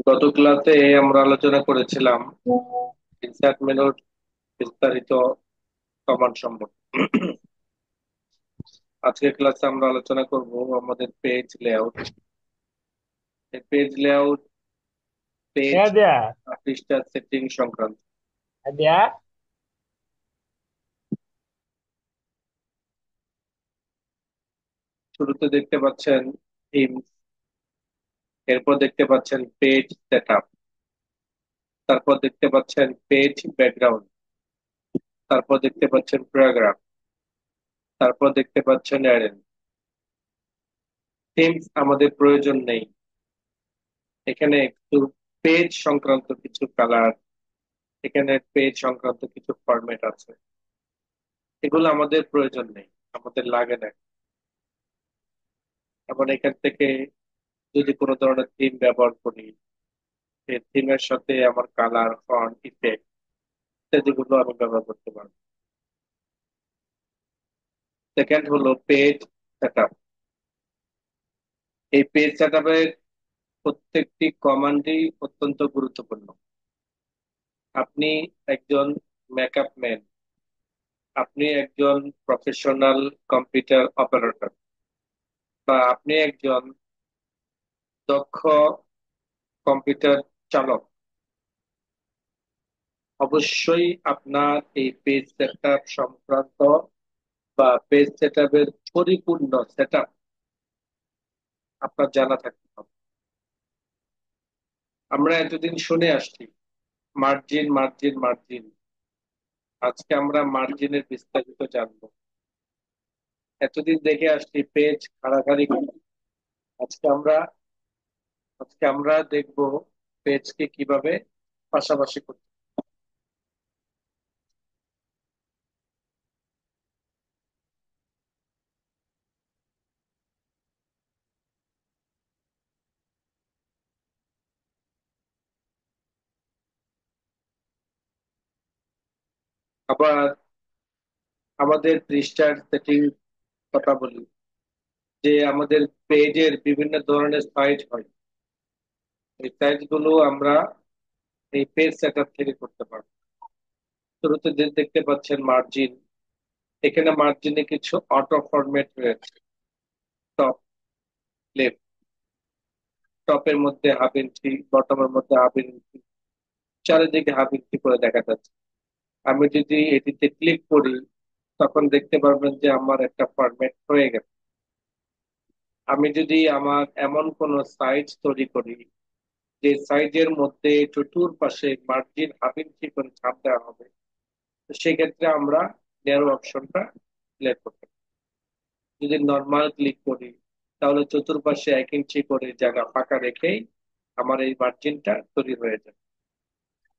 গত ক্লাসে আমরা আলোচনা করেছিলাম ইনসার্ট মেনুর বিস্তারিত কমান্ড সম্পর্কে। আজকের ক্লাসে আমরা আলোচনা করব আমাদের page layout. Page layout, page হ্যাঁ দেয়া পৃষ্ঠা সেটিং সংক্রান্ত। দেয়া শুরুতে দেখতে পাচ্ছেন থিমস, এরপর দেখতে পাচ্ছেন পেজ সেটআপ, তারপর দেখতে পাচ্ছেন পেজ ব্যাকগ্রাউন্ড, তারপর দেখতে পাচ্ছেন প্যারাগ্রাফ, তারপর দেখতে পাচ্ছেন অ্যারেন। থিমস আমাদের প্রয়োজন নেই, এখানে একটু পেজ সংক্রান্ত কিছু কালার, এখানে পেজ সংক্রান্ত কিছু ফরম্যাট আছে, এগুলো আমাদের প্রয়োজন নেই, আমাদের লাগে না। আবার এখান থেকে যদি কোনো ধরনের থিম ব্যবহার করি, সেই থিমের সাথে আমার কালার, ফন্ট, ইফেক্ট ইত্যাদিগুলো আমি ব্যবহার করতে পারবো। সেকেন্ড হলো পেজ সেটআপ। এই পেজ সেটআপের প্রত্যেকটি কমান্ডই অত্যন্ত গুরুত্বপূর্ণ। আপনি একজন মেকআপ ম্যান, আপনি একজন প্রফেশনাল কম্পিউটার অপারেটর, বা আপনি একজন দক্ষ কম্পিউটার চালক, অবশ্যই আপনার এই পেজ সেটআপ সংক্রান্ত বা পেজ সেটআপের পরিপূর্ণ সেটআপ আপনার জানা থাকতে হবে। আমরা এতদিন শুনে আসছি মার্জিন মার্জিন মার্জিন, আজকে আমরা মার্জিনের বিস্তারিত জানবো। এতদিন দেখে আসছি পেজ খাড়াখাড়ি করা। আজকে আমরা আজকে আমরা দেখবো পেজকে কিভাবে পাশাপাশি করতে। আবার আমাদের পৃষ্ঠার সেটিং কথা বলি, যে আমাদের পেজের বিভিন্ন ধরনের সাইজ হয়, এই সাইজ গুলো আমরা এই পেজ সেটআপ থেকে করতে পারবো। শুরুতে দেখতে পাচ্ছেন মার্জিন, এখানে মার্জিনে কিছু অটো ফরম্যাট রয়েছে। টপ, লেফট, টপের মধ্যে হাফ ইঞ্চি, বটমের মধ্যে হাফ ইঞ্চি, চারিদিকে হাফ ইঞ্চি করে দেখা যাচ্ছে। আমি যদি এটিতে ক্লিক করি, তখন দেখতে পারবেন যে আমার একটা ফরম্যাট হয়ে গেছে। আমি যদি আমার এমন কোন সাইজ তৈরি করি যে সাইজের মধ্যে চতুর্পাশে মার্জিন হাফ ইঞ্চি করে ছাপ দেওয়া হবে, তো সেক্ষেত্রে আমরা ন্যারো অপশনটা সিলেক্ট করতে পারি। যদি নর্মাল ক্লিক করি, তাহলে চতুর্পাশে 1 ইঞ্চি করে জায়গা ফাঁকা রেখেই আমার এই মার্জিনটা তৈরি হয়ে যায়।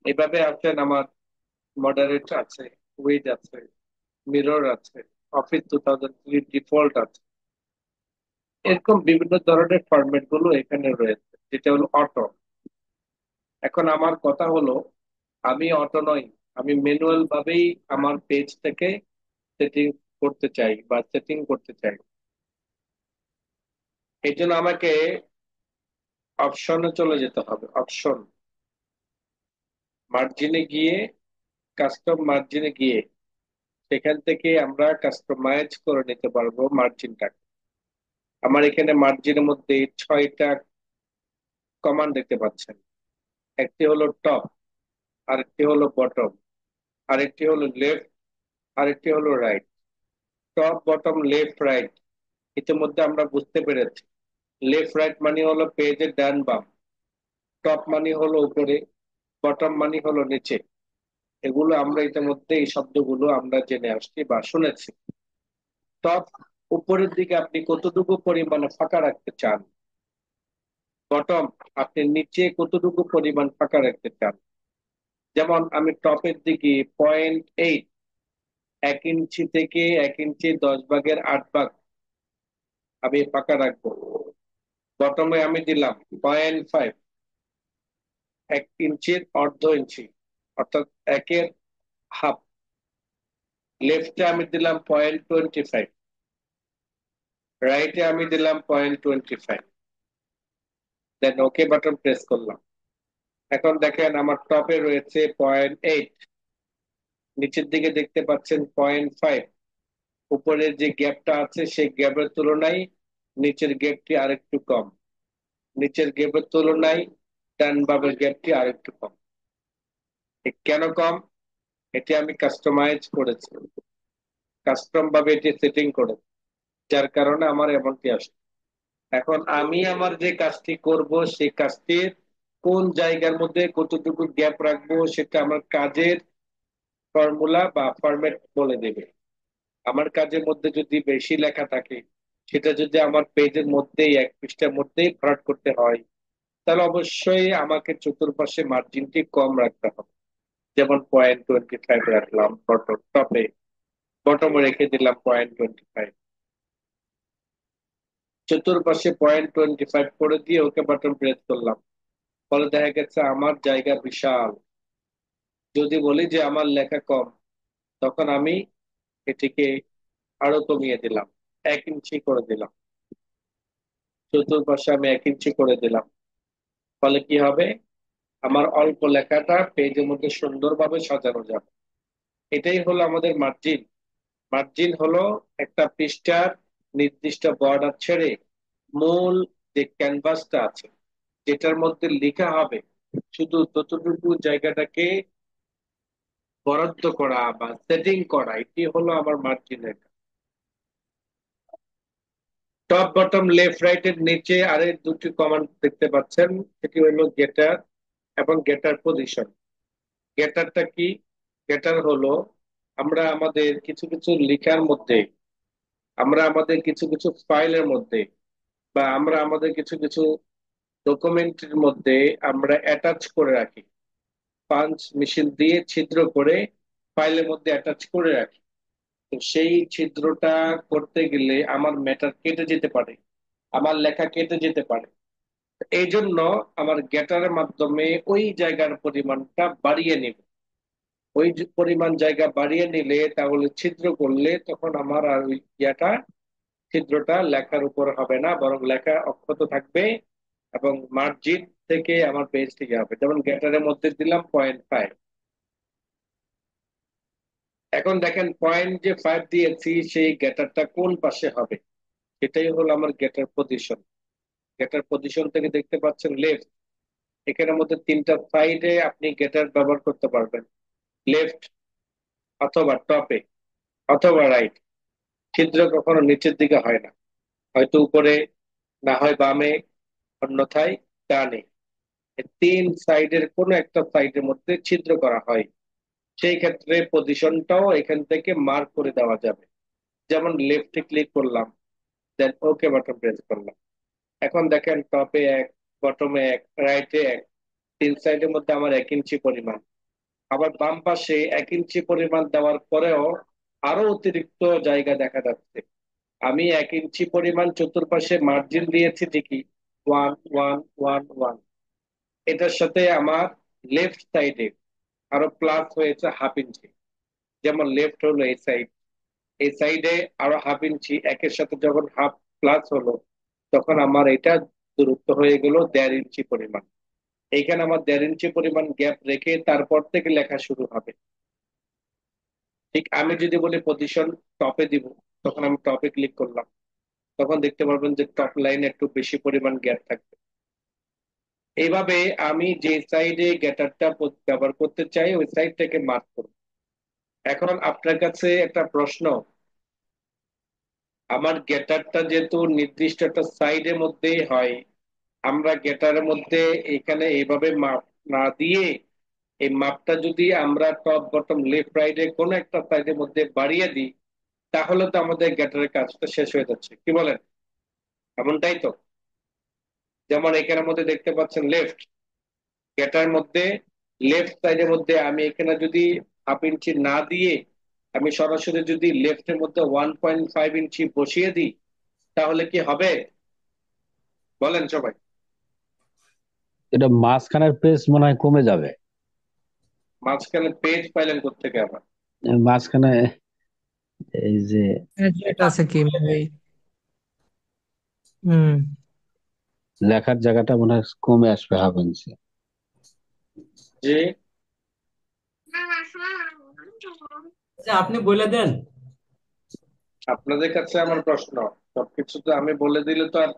এইভাবে আছেন আমার মডারেট আছে, উইড আছে, মিরর আছে, অফিস 2003 ডিফল্ট আছে, এরকম বিভিন্ন ধরনের ফরম্যাট গুলো এখানে রয়েছে, যেটা হলো অটো। এখন আমার কথা হলো, আমি অটো নই, আমি ম্যানুয়াল ভাবেই আমার পেজ থেকে সেটিং করতে চাই বা সেটিং করতে চাই। এই জন্য আমাকে অপশনে চলে যেতে হবে। অপশন, মার্জিনে গিয়ে, কাস্টম মার্জিনে গিয়ে সেখান থেকে আমরা কাস্টমাইজ করে নিতে পারবো মার্জিনটা। আমার এখানে মার্জিনের মধ্যে 6টা কমান্ড দেখতে পাচ্ছেন। একটি হলো টপ, আরেকটি হলো বটম, আরেকটি হলো লেফট, আরেকটি হলো right. Top, bottom, left, right ইতিমধ্যে আমরা বুঝতে পেরেছি। লেফট রাইট মানে হলো পেজের ডান বাম, টপ মানে হলো উপরে, বটম মানে হলো নিচে। এগুলো আমরা ইতিমধ্যে এই শব্দগুলো আমরা জেনে আসছি বা শুনেছি। টপ, উপরের দিকে আপনি কতটুকু পরিমাণে ফাঁকা রাখতে চান। বটম, আপনি নিচে কতটুকু পরিমাণ ফাঁকা রাখতে চান। যেমন আমি টপের দিকে 0.8, 1 ইঞ্চি থেকে 1 ইঞ্চি 10 ভাগের 8 ভাগ আমি ফাঁকা রাখবো। বটমে আমি দিলাম 0.5, 1 ইঞ্চির অর্ধ ইঞ্চি, অর্থাৎ একের হাফ। লেফটে আমি দিলাম 0.25, রাইটে আমি দিলাম 0.25। দেন ওকে বাটন প্রেস করলাম। এখন দেখেন আমার টপে রয়েছে 0.8, নিচের দিকে দেখতে পাচ্ছেন 0.5। উপরের যে গ্যাপটা আছে সেই গ্যাপের তুলনায় নিচের গ্যাপটি আরেকটু কম, নিচের গ্যাপের তুলনায় ডান বামের গ্যাপটি আরেকটু কম। এ কেন কম? এটি আমি কাস্টমাইজ করেছি, কাস্টম ভাবে এটি সেটিং করেছি, যার কারণে আমার এমনটি আসে। এখন আমি আমার যে কাজটি করব সেই কাজটির কোন জায়গার মধ্যে কতটুকু গ্যাপ রাখবো সেটা আমার কাজের ফর্মুলা বা ফরম্যাট বলে দেবে। আমার কাজের মধ্যে যদি বেশি লেখা থাকে, সেটা যদি আমার পেজের মধ্যেই, এক পৃষ্ঠার মধ্যেই ভরাট করতে হয়, তাহলে অবশ্যই আমাকে চতুর্পাশে মার্জিনটি কম রাখতে হবে। যেমন 0.25 রাখলাম বটম টপে, বটমে রেখে দিলাম 0.25, চতুর্পাশে 0.25 করে দিয়ে ওকে বাটন প্রেস করলাম। ফলে দেখা গেছে আমার জায়গা বিশাল। যদি বলি যে আমার লেখা কম, তখন আমি এটিকে আরো কমিয়ে দিলাম, 1 ইঞ্চি করে দিলাম, চতুর্পাশে আমি 1 ইঞ্চি করে দিলাম। ফলে কি হবে, আমার অল্প লেখাটা পেজের মধ্যে সুন্দরভাবে সাজানো যাবে। এটাই হলো আমাদের মার্জিন। মার্জিন হলো একটা পৃষ্ঠার নির্দিষ্ট বর্ডার ছেড়ে মূল যে ক্যানভাসটা আছে, যেটার মধ্যে লেখা হবে, শুধু ততটুকু জায়গাটাকে বরাদ্দ করা বা সেটিং করা, এটি হলো আমার মার্জিনের। টপ বটম লেফট রাইট এর নিচে আরে দুটি কমান্ড দেখতে পাচ্ছেন, সেটি হলো গেটার এবং গেটার পজিশন। গেটারটা কি? গেটার হলো আমরা আমাদের কিছু কিছু লেখার মধ্যে, আমরা আমাদের কিছু কিছু ফাইলের মধ্যে, বা আমরা আমাদের কিছু কিছু ডকুমেন্টের মধ্যে আমরা অ্যাটাচ করে রাখি, পাঞ্চ মেশিন দিয়ে ছিদ্র করে ফাইলের মধ্যে অ্যাটাচ করে রাখি। তো সেই ছিদ্রটা করতে গেলে আমার ম্যাটার কেটে যেতে পারে, আমার লেখা কেটে যেতে পারে। এই জন্য আমার গেটারের মাধ্যমে ওই জায়গার পরিমাণটা বাড়িয়ে নিব। ওই যে পরিমাণ জায়গা বাড়িয়ে নিলে, তাহলে ছিদ্র করলে তখন আমার আর ওই ইয়াটা, ছিদ্রটা লেখার উপর হবে না, বরং লেখা অক্ষত থাকবে এবং মার্জিন থেকে আমার পেজ থেকে হবে। যেমন গেটারের মধ্যে দিলাম 0.5। এখন দেখেন 0.5 দিয়েছি, সেই গেটারটা কোন পাশে হবে, সেটাই হলো আমার গেটার পজিশন। গেটার পজিশন থেকে দেখতে পাচ্ছেন লেফট, এখানের মধ্যে তিনটা সাইডে আপনি গেটার ব্যবহার করতে পারবেন। লেফট, অথবা টপে, অথবা রাইট। ছিদ্র কখনো নিচের দিকে হয় না, হয়তো উপরে, না হয় বামে, অন্যথায় ডানে। এই তিন সাইডের কোনো একটা সাইডের মধ্যে ছিদ্র করা হয়। সেই ক্ষেত্রে পজিশনটাও এখান থেকে মার্ক করে দেওয়া যাবে। যেমন লেফটে ক্লিক করলাম, দেন ওকে বাটন প্রেস করলাম। এখন দেখেন টপে 1, বটমে 1, রাইটে 1, তিন সাইডের মধ্যে আমার 1 ইঞ্চি পরিমাণ। আবার বাম পাশে 1 ইঞ্চি পরিমাণ দেওয়ার পরেও আরো অতিরিক্ত জায়গা দেখা যাচ্ছে। আমি 1 ইঞ্চি পরিমাণ চতুর্পাশে মার্জিন দিয়েছি ঠিকই, 1 1 1 1। এটার সাথে আমার লেফট সাইডে আরো প্লাস হয়েছে 1/2 ইঞ্চি। যেমন লেফট হলো এই সাইড, এই সাইডে আরো 1/2 ইঞ্চি, একের সাথে যখন হাফ প্লাস হলো, তখন আমার এটা দূরত্ব হয়ে গেল 1.5 ইঞ্চি পরিমাণ। এইখানে আমার 1.5 ইঞ্চি পরিমাণ গ্যাপ রেখে তারপর থেকে লেখা শুরু হবে। ঠিক আমি যদি বলি পজিশন টপে দিব, তখন আমি টপে ক্লিক করলাম, তখন দেখতে পারবেন যে টপ লাইনে একটু বেশি পরিমাণ গ্যাপ থাকবে। এইভাবে আমি যে সাইডে গ্যাটারটা ব্যবহার করতে চাই ওই সাইডটাকে মার্ক করব। এখন আপনার কাছে একটা প্রশ্ন, আমার গেটারটা যেহেতু নির্দিষ্ট একটা সাইডের মধ্যেই হয়, আমরা গেটারের মধ্যে এখানে এইভাবে মাপ না দিয়ে এই মাপটা যদি আমরা টপ বটম লেফট রাইট এর কোনো একটা সাইডের মধ্যে বাড়িয়ে দিই, তাহলে তো আমাদের গেটারের কাজটা শেষ হয়ে যাচ্ছে, কি বলেন? এমনটাই তো। যেমন এখানের মধ্যে দেখতে পাচ্ছেন লেফট, গেটার মধ্যে লেফট সাইডের মধ্যে আমি এখানে যদি 1/2 ইঞ্চি না দিয়ে আমি সরাসরি যদি লেফটের মধ্যে 1.5 ইঞ্চি বসিয়ে দিই, তাহলে কি হবে বলেন সবাই? এটা মাঝখানের পেজ মনে হয় কমে যাবে। মাঝখানে পেজ পাইলেন কোত্থেকে আবার? মাঝখানে এই যে এটা আছে কি ভাই? হুম। লেখার জায়গাটা মনে হয় কমে আসবে 1/2 ইঞ্চি। যে আচ্ছা, আপনি বলে দেন। আপনাদের কাছে আমার প্রশ্ন, সবকিছু তো আমি বলে দিলে তো আর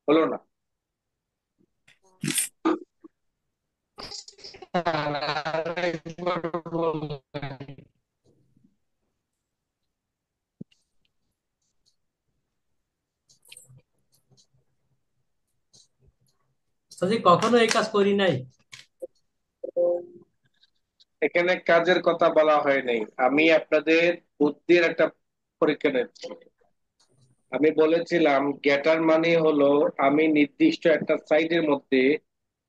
হলো না। আরেকবার বলবেন। সাজি কখনো এই কাজ করি নাই। এখানে কাজের কথা বলা হয় নাই, আমি আপনাদের বুদ্ধির একটা পরীক্ষা নিচ্ছি। আমি বলেছিলাম গেটার মানে হলো আমি নির্দিষ্ট একটা সাইডের মধ্যে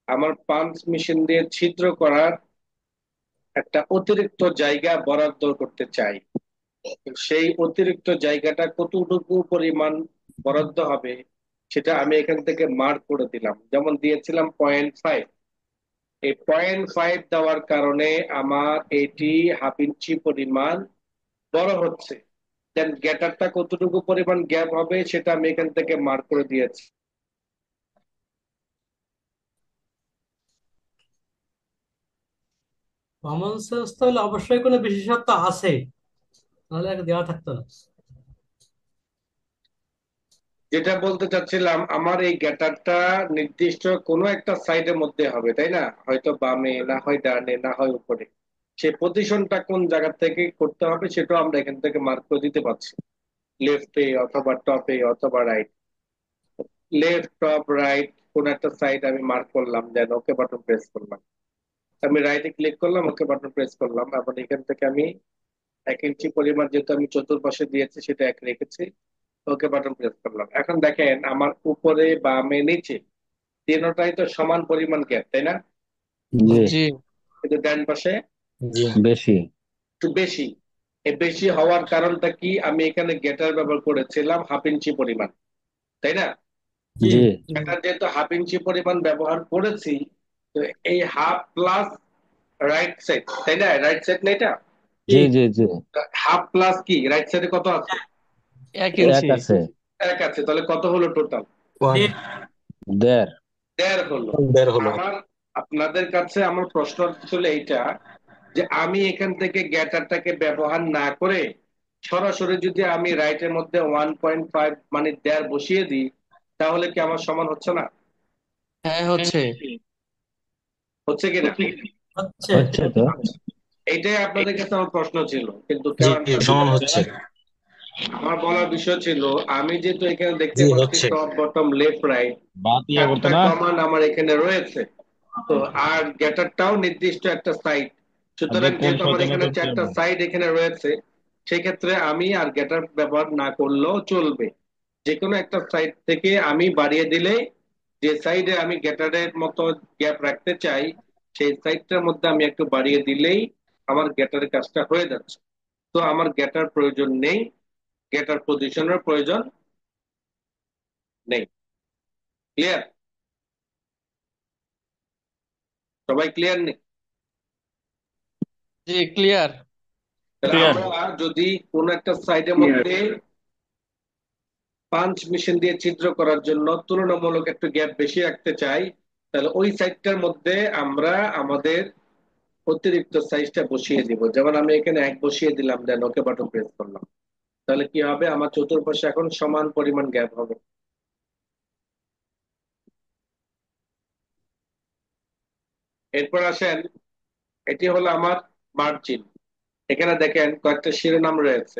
আমার পাঞ্চ মেশিন দিয়ে ছিদ্র করার একটা অতিরিক্ত জায়গা বরাদ্দ করতে চাই। সেই অতিরিক্ত জায়গাটা কতটুকু পরিমাণ বরাদ্দ হবে সেটা আমি এখান থেকে মার্ক করে দিলাম, যেমন দিয়েছিলাম 0.5। এই 0.5 দেওয়ার কারণে আমার এটি হাফ ইঞ্চি পরিমাণ বড় হচ্ছে। দেন গ্যাটারটা কতটুকু পরিমাণ গ্যাপ হবে সেটা আমি এখান থেকে মার্ক করে দিয়েছি। কমন সেন্স তাহলে অবশ্যই কোনো বিশেষত্ব আছে, নাহলে আর দেওয়া থাকতো না। যেটা বলতে চাচ্ছিলাম, আমার এই গ্যাটারটা নির্দিষ্ট কোনো একটা সাইডের মধ্যে হবে, তাই না? হয়তো বামে, না হয় ডানে, না হয় উপরে। সেই পজিশনটা কোন জায়গা থেকে করতে হবে সেটাও আমরা এখান থেকে মার্ক করে দিতে পারছি, লেফটে অথবা টপে অথবা রাইট। লেফট, টপ, রাইট কোন একটা সাইড আমি মার্ক করলাম, দেন ওকে বাটন প্রেস করলাম। আমি রাইটে ক্লিক করলাম, ওকে বাটন প্রেস করলাম, এবং এখান থেকে আমি 1 ইঞ্চি পরিমাণ যেহেতু আমি চতুর্পাশে দিয়েছি সেটা এক রেখেছি, ওকে বাটন প্রেস করলাম। এখন দেখেন আমার উপরে বামে নিচে তিনটাই তো সমান পরিমাণ গ্যাপ, তাই না? জি। জি। কিন্তু ডান পাশে জি। বেশি। একটু বেশি। এই বেশি হওয়ার কারণটা কি, আমি এখানে গেটার ব্যবহার করেছিলাম হাফ ইঞ্চি পরিমাণ, তাই না? জি। জি গেটার যেহেতু হাফ ইঞ্চি পরিমাণ ব্যবহার করেছি, তো এই হাফ প্লাস রাইট সাইড, তাই না? রাইট সাইড না এটা? জি। জি জি জি। হাফ প্লাস কি রাইট সাইডে কত আছে? 1 ইঞ্চি। এক আছে। এক আছে, তাহলে কত হলো টোটাল? ওয়ান। দেড়। দেড়। 1.5 হলো। বের হলো। আমার আপনাদের কাছে আমার প্রশ্ন ছিল এইটা, যে আমি এখান থেকে গ্যাটারটাকে ব্যবহার না করে সরাসরি যদি আমি রাইটের মধ্যে 1.5 মানে 1.5 বসিয়ে দিই, তাহলে কি আমার সমান হচ্ছে না? হ্যাঁ, হচ্ছে। হচ্ছে কিনা? হচ্ছে। হচ্ছে তো। আচ্ছা, এইটাই আপনাদের কাছে আমার প্রশ্ন ছিল, কিন্তু জি, কারণ সমান হচ্ছে। আমার বলার বিষয় ছিল, আমি যেহেতু এখানে দেখতে জি, পাচ্ছি হচ্ছে। Top bottom left right Baat ইয়া করতো 4টা না। কমান্ড আমার এখানে রয়েছে, তো আর গেটারটাও নির্দিষ্ট একটা সাইড। আগে সুতরাং কোন যেহেতু আমার শয়তানের এখানে কাছে 4টা যাবো? সাইড এখানে রয়েছে, সেক্ষেত্রে আমি আর গেটার ব্যবহার না করলেও চলবে। যে কোনো একটা সাইড থেকে আমি বাড়িয়ে দিলে, যে সাইডে আমি গেটারের মতো গ্যাপ রাখতে চাই সেই সাইডটার মধ্যে আমি একটু বাড়িয়ে দিলেই আমার গেটারের কাজটা হয়ে যাচ্ছে। তো আমার গেটার প্রয়োজন নেই, গেটার পজিশনের প্রয়োজন নেই। ক্লিয়ার? সবাই ক্লিয়ার নেই? জি, ক্লিয়ার। তাহলে ক্লিয়ার। আমরা যদি কোন একটা সাইডের মধ্যে পাঞ্চ মেশিন দিয়ে ছিদ্র করার জন্য তুলনামূলক একটু গ্যাপ বেশি রাখতে চাই, তাহলে ওই সাইডটার মধ্যে আমরা আমাদের অতিরিক্ত সাইজটা বসিয়ে দিব। যেমন আমি এখানে 1 বসিয়ে দিলাম, দেন ওকে বাটন প্রেস করলাম। তাহলে কি হবে, আমার চতুর্পাশে এখন সমান পরিমাণ গ্যাপ হবে। এরপর আসেন, এটি হলো আমার মার্জিন। এখানে দেখেন কয়েকটা শিরোনাম রয়েছে।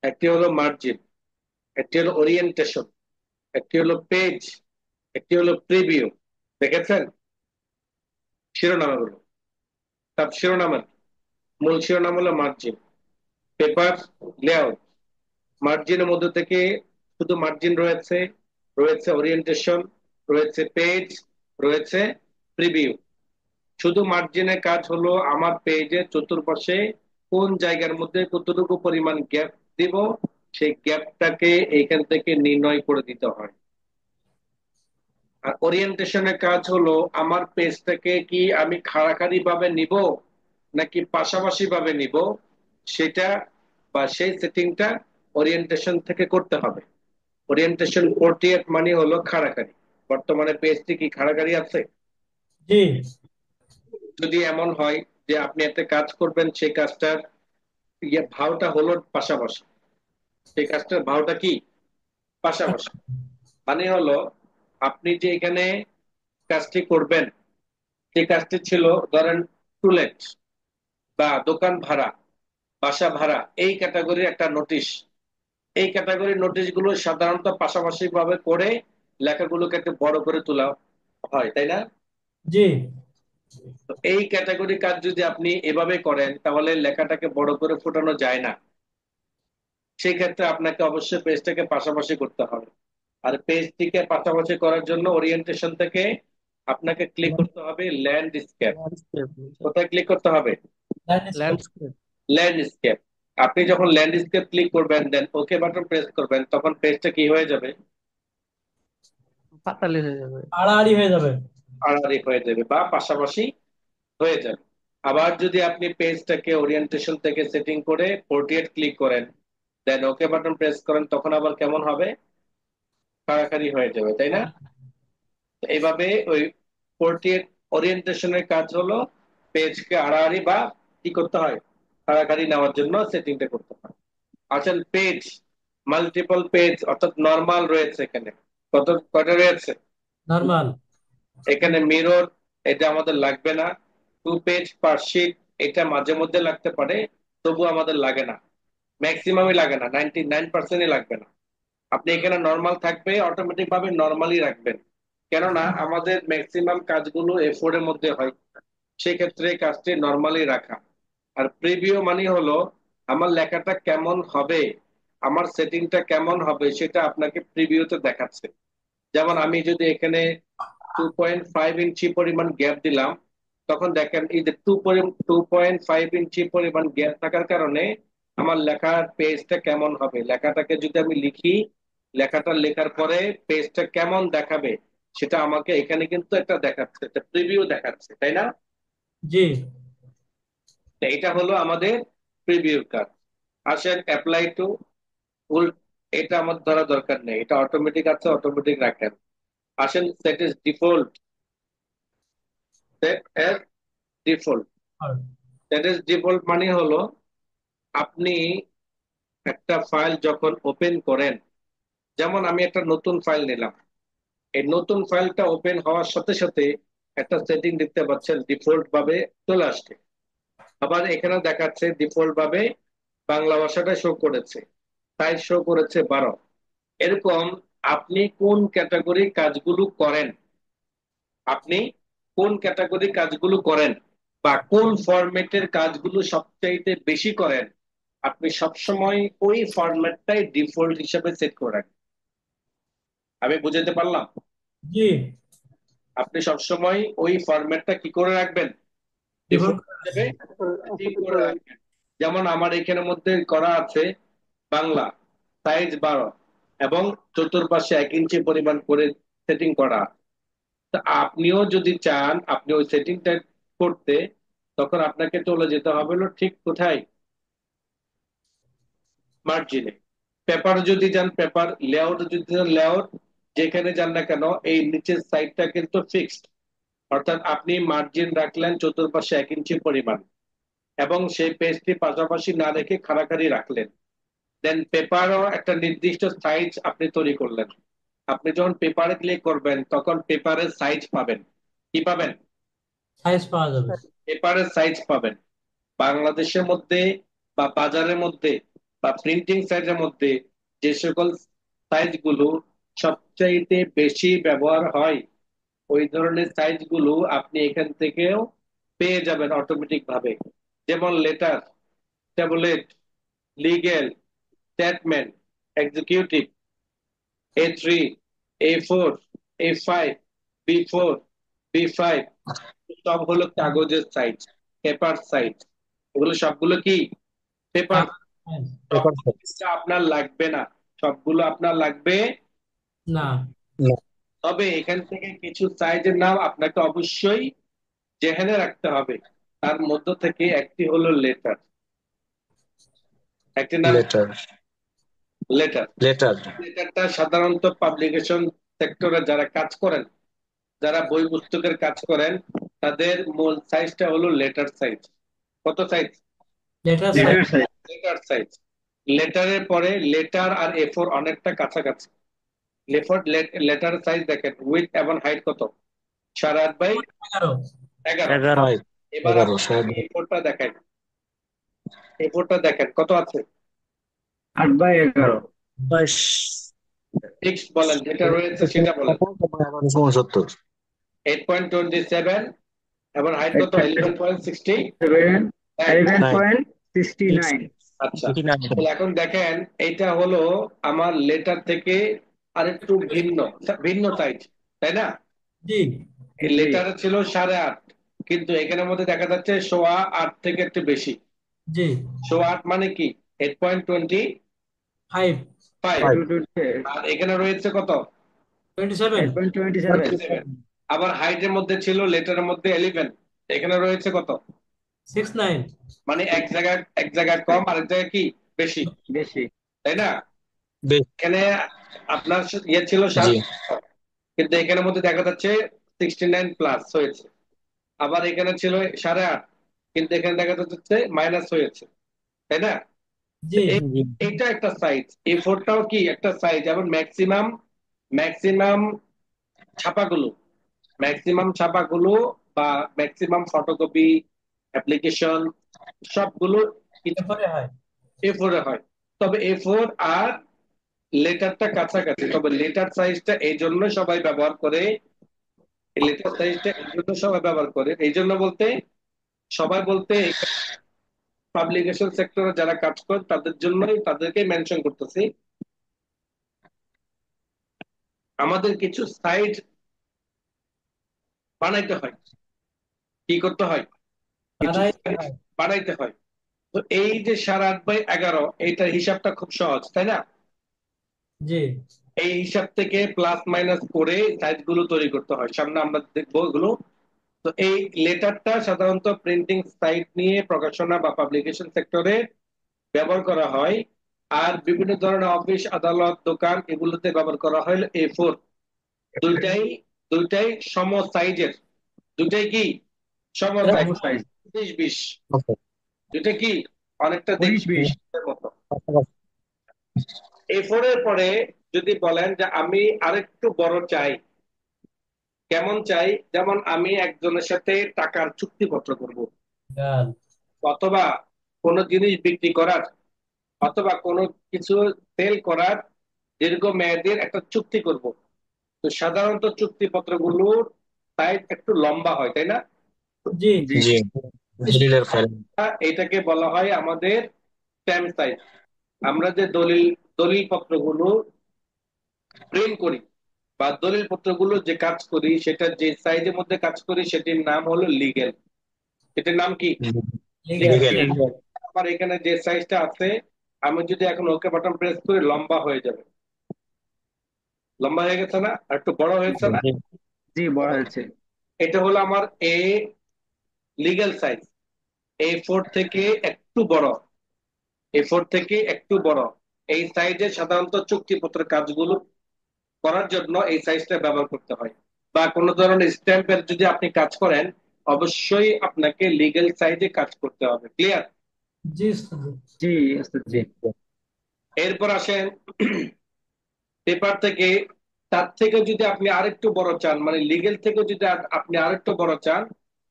একটি হলো মার্জিন, একটি হলো ওরিয়েন্টেশন, একটি হলো পেজ, একটি হলো প্রিভিউ। দেখেছেন শিরোনামগুলো? সব শিরোনামের মূল শিরোনাম হলো মার্জিন। পেপার লেআউট, মার্জিনের মধ্যে থেকে শুধু মার্জিন রয়েছে, রয়েছে ওরিয়েন্টেশন, রয়েছে পেজ, রয়েছে প্রিভিউ। শুধু মার্জিনের কাজ হলো আমার পেজের চতুর্পাশে কোন জায়গার মধ্যে কতটুকু পরিমাণ গ্যাপ দিব, সেই গ্যাপটাকে এইখান থেকে নির্ণয় করে দিতে হয়। আর ওরিয়েন্টেশনের কাজ হলো আমার পেজটাকে কি আমি খাড়াখাড়ি ভাবে নিব নাকি পাশাপাশি ভাবে নিব, সেটা বা সেই সেটিংটা ওরিয়েন্টেশন থেকে করতে হবে। ওরিয়েন্টেশন 48 মানে হলো খাড়াখাড়ি। বর্তমানে পেজটি কি খাড়াখাড়ি আছে? জি। যদি এমন হয় যে আপনি একটা কাজ করবেন, সেই কাজটার ভাওটা হলো পাশাপাশি, সেই কাজটার ভাওটা কি পাশাপাশি, মানে হলো আপনি যে এখানে কাজটি করবেন, সেই কাজটি ছিল ধরেন টুলেট বা দোকান ভাড়া, বাসা ভাড়া, এই ক্যাটাগরির একটা নোটিশ। এই ক্যাটাগরির নোটিশ গুলো সাধারণত পাশাপাশি ভাবে করে লেখাগুলোকে একটু বড় করে তোলা হয়, তাই না? জি। তো এই ক্যাটাগরি কাজ যদি আপনি এভাবে করেন তাহলে লেখাটাকে বড় করে ফোটানো যায় না। সেই ক্ষেত্রে আপনাকে অবশ্যই পেজটাকে পাশাপাশি করতে হবে। আর পেজটিকে পাশাপাশি করার জন্য ওরিয়েন্টেশন থেকে আপনাকে ক্লিক করতে হবে ল্যান্ডস্কেপ। ল্যান্ডস্কেপ। কোথায় ক্লিক করতে হবে? ল্যান্ডস্কেপ। ল্যান্ডস্কেপ। ল্যান্ডস্কেপ। আপনি যখন ল্যান্ডস্কেপ ক্লিক করবেন, দেন ওকে বাটন প্রেস করবেন, তখন পেজটা কি হয়ে যাবে? পাতালি হয়ে যাবে। আড়াআড়ি হয়ে যাবে। আড়াআড়ি হয়ে যাবে বা পাশাপাশি হয়ে যাবে। আবার যদি আপনি পেজটাকে ওরিয়েন্টেশন থেকে সেটিং করে পোর্ট্রেট ক্লিক করেন, দেন ওকে বাটন প্রেস করেন, তখন আবার কেমন হবে? কাড়াকাড়ি হয়ে যাবে, তাই না? তো এইভাবে ওই পোর্ট্রেট ওরিয়েন্টেশনের কাজ হলো পেজকে আড়াআড়ি বা কি করতে হয়, কাড়াকাড়ি নেওয়ার জন্য সেটিংটা করতে হয়। আচ্ছা, পেজ মাল্টিপল পেজ অর্থাৎ নরমাল রয়েছে এখানে, কয়টা রয়েছে? নরমাল। এখানে মিরর, এটা আমাদের লাগবে না। টু পেজ পার শিট, এটা মাঝে মধ্যে লাগতে পারে, তবু আমাদের লাগে না, ম্যাক্সিমামই লাগে না, 99% লাগবে না। আপনি এখানে নর্মাল থাকবে, অটোমেটিক ভাবে নর্মালি রাখবেন, কেননা আমাদের ম্যাক্সিমাম কাজগুলো এ4 এর মধ্যে হয়, সেক্ষেত্রে কাজটি নর্মালি রাখা। আর প্রিভিউ মানে হলো আমার লেখাটা কেমন হবে, আমার সেটিংটা কেমন হবে সেটা আপনাকে প্রিভিউতে দেখাচ্ছে। যেমন আমি যদি এখানে 2.5 ইঞ্চি পরিমাণ গ্যাপ দিলাম, তখন দেখেন এই যে 2.5 ইঞ্চি পরিমাণ গ্যাপ থাকার কারণে আমার লেখার পেজটা কেমন হবে, লেখাটাকে যদি আমি লিখি, লেখাটা লেখার পরে পেজটা কেমন দেখাবে সেটা আমাকে এখানে কিন্তু একটা দেখাচ্ছে, একটা প্রিভিউ দেখাচ্ছে, তাই না? জি। তো এটা হলো আমাদের প্রিভিউর কাজ। আসেন অ্যাপ্লাই টু ফুল, এটা আমার ধরা দরকার নেই, এটা অটোমেটিক আছে, অটোমেটিক রাখেন। আসেন set is default, set as default. Set is default মানে হলো আপনি একটা ফাইল যখন ওপেন করেন, যেমন আমি একটা নতুন ফাইল নিলাম, এই নতুন ফাইলটা ওপেন হওয়ার সাথে সাথে একটা সেটিং দেখতে পাচ্ছেন ডিফল্ট ভাবে চলে আসছে। আবার এখানে দেখাচ্ছে ডিফল্ট ভাবে বাংলা ভাষাটা শো করেছে, সাইজ শো করেছে 12। এরকম আপনি কোন ক্যাটাগরি কাজগুলো করেন, আপনি কোন ক্যাটাগরি কাজগুলো করেন বা কোন ফরম্যাটের কাজগুলো সবচাইতে বেশি করেন, আপনি সবসময় ওই ফরম্যাটটাই ডিফল্ট হিসেবে সেট করে রাখেন। আমি বুঝাতে পারলাম? জি। আপনি সবসময় ওই ফরম্যাটটা কি করে রাখবেন, ডিফল্ট। ডিফল্ট হিসেবে সেট করে রাখবেন। যেমন আমার এখানের মধ্যে করা আছে বাংলা, সাইজ 12 এবং চতুর্পাশে 1 ইঞ্চি পরিমাণ করে সেটিং করা। তা আপনিও যদি চান আপনি ওই সেটিংটা করতে, তখন আপনাকে চলে যেতে হবে হলো ঠিক কোথায়, মার্জিনে। পেপার যদি যান পেপার, লেআউট যদি যান লেআউট, যেখানে যান না কেন এই নিচের সাইডটা কিন্তু ফিক্সড, অর্থাৎ আপনি মার্জিন রাখলেন চতুর্পাশে 1 ইঞ্চি পরিমাণ এবং সেই পেজটি পাশাপাশি না রেখে খাড়াখাড়ি রাখলেন। দেন পেপারও একটা নির্দিষ্ট সাইজ আপনি তৈরি করলেন। আপনি যখন পেপারে ক্লিক করবেন তখন পেপারের সাইজ পাবেন, কি পাবেন? সাইজ পাওয়া যাবে। পেপারের সাইজ পাবেন। বাংলাদেশের মধ্যে বা বাজারের মধ্যে বা প্রিন্টিং সাইজের মধ্যে যে সকল সাইজ গুলো সবচাইতে বেশি ব্যবহার হয়, ওই ধরনের সাইজ গুলো আপনি এখান থেকেও পেয়ে যাবেন অটোমেটিক ভাবে। যেমন letter, tablet, legal, statement, executive, A3, A4, A5, B4, B5, সব হলো কাগজের সাইজ, পেপার সাইজ। এগুলো সবগুলো কি পেপার? পেপার সবগুলো সাইজ। কিন্তু আপনার লাগবে না, সবগুলো আপনার লাগবে না। তবে এখান থেকে কিছু সাইজের নাম আপনাকে অবশ্যই জেহেনে রাখতে হবে। তার মধ্য থেকে একটি হলো লেটার, একটি নাম লেটার। লেটার। লেটার। লেটারটা সাধারণত পাবলিকেশন সেক্টরে যারা কাজ করেন, যারা বই পুস্তকের কাজ করেন, তাদের মূল সাইজটা হলো লেটার সাইজ। কত size? Letter size. Letter size. Letter size. লেটারের পরে লেটার আর এ ফোর অনেকটা কাছাকাছি। লেটার সাইজ দেখেন, উইথ এবং হাইট কত? 8.5/11। 11। 11। এবার 11 আপনি এ ফোরটা দেখেন, এ ফোরটা দেখেন কত আছে? 8/11। 22। ফিক্সড বলেন, যেটা রয়েছে সেটা বলেন। 1169। 8.27 এবং হাইট কত? 11.60। 11.69। আচ্ছা, তাহলে এখন দেখেন এইটা হলো আমার লেটার থেকে আরেকটু ভিন্ন, ভিন্ন সাইজ, তাই না? জি এই জি লেটারে ছিল 8.5, কিন্তু এখানের মধ্যে দেখা যাচ্ছে 8.25 থেকে একটু বেশি। জি 8.25 মানে কি? 8.25। 5 আর এখানে রয়েছে কত? 27 8.27। 27। আবার হাইটের মধ্যে ছিল লেটারের মধ্যে 11, এখানে রয়েছে কত? 69। মানে এক জায়গায় কম, আরেক জায়গায় কি বেশি, বেশি। তাই না? বেশ। এখানে আপনার ইয়ে ছিল জি 7, কিন্তু এখানের মধ্যে দেখা যাচ্ছে 69+ হয়েছে। আবার এখানে ছিল 8.5, কিন্তু এখানে দেখা যাচ্ছে মাইনাস হয়েছে, তাই না? তো জি জি এইটা একটা সাইজ, এই ফোরটাও কি একটা সাইজ। এবং ম্যাক্সিমাম ম্যাক্সিমাম ছাপাগুলো ম্যাক্সিমাম ছাপাগুলো, বা ম্যাক্সিমাম ফটোকপি অ্যাপ্লিকেশন সবগুলো এরপরে হয়। এ ফোরে হয়। তবে এ ফোর আর লেটারটা কাছাকাছি, তবে লেটার সাইজটা এই জন্য সবাই ব্যবহার করে, এই লেটার সাইজটা এই জন্য সবাই ব্যবহার করে, এই জন্য বলতে সবাই বলতে পাবলিকেশন সেক্টরে যারা কাজ করে তাদের জন্যই, তাদেরকে মেনশন করতেছি। আমাদের কিছু সাইট বানাইতে হয়। কি করতে হয়? কিছু বানাইতে সাইট হয়। বানাইতে হয়। তো এই যে 8.5/11, এইটার হিসাবটা খুব সহজ, তাই না? জি এই হিসাব থেকে প্লাস মাইনাস করে সাইজ গুলো তৈরি করতে হয়, সামনে আমরা দেখবো এগুলো। তো এই লেটারটা সাধারণত প্রিন্টিং সাইট নিয়ে প্রকাশনা বা পাবলিকেশন সেক্টরে ব্যবহার করা হয়। আর বিভিন্ন ধরনের অফিস, আদালত, দোকান এগুলোতে ব্যবহার করা হয় A4। দুইটাই দুইটাই সম সাইজের। দুইটাই কি সম সাইজ? এরকম। সাইজ। 19-20। দুইটা কি অনেকটা 19-20। দেখতে মতো। A4 এর পরে যদি বলেন যে আমি আরেকটু বড় চাই, কেমন চাই? যেমন আমি একজনের সাথে টাকার চুক্তিপত্র করব, গান। অথবা কোনো জিনিস বিক্রি করার, অথবা কোনো কিছু সেল করার দীর্ঘমেয়াদীর একটা চুক্তি করব। তো সাধারণত চুক্তিপত্রগুলোর সাইজ একটু লম্বা হয়, তাই না? জি জি জি দলিলের ফাইল। এটাকে বলা হয় আমাদের স্ট্যাম্প সাইজ। আমরা যে দলিল দলিল পত্রগুলো প্রিন্ট করি বা দলিল পত্রগুলো যে কাজ করি, সেটা যে সাইজের মধ্যে কাজ করি সেটির নাম হলো লিগেল। এটার নাম কি? লিগ্যাল। লিগেল। আমার এখানে যে সাইজটা আছে, আমি যদি এখন ওকে বাটন প্রেস করি লম্বা হয়ে যাবে। লম্বা হয়ে গেছে না? আর একটু বড় হয়েছে না? জি বড় হয়েছে। এটা হলো আমার এ লিগ্যাল সাইজ। A4 থেকে একটু বড়, A4 থেকে একটু বড়। এই সাইজে সাধারণত চুক্তিপত্রের কাজগুলো করার জন্য এই সাইজটা ব্যবহার করতে হয়। বা কোনো ধরনের স্ট্যাম্পের যদি আপনি কাজ করেন, অবশ্যই আপনাকে লিগ্যাল সাইজে কাজ করতে হবে। ক্লিয়ার? জি উস্তাদ। জি ওস্তাদ জি। এরপর আসেন পেপার থেকে, তার থেকে যদি আপনি আরেকটু বড় চান, মানে লিগেল থেকে যদি আপনি আরেকটু বড় চান,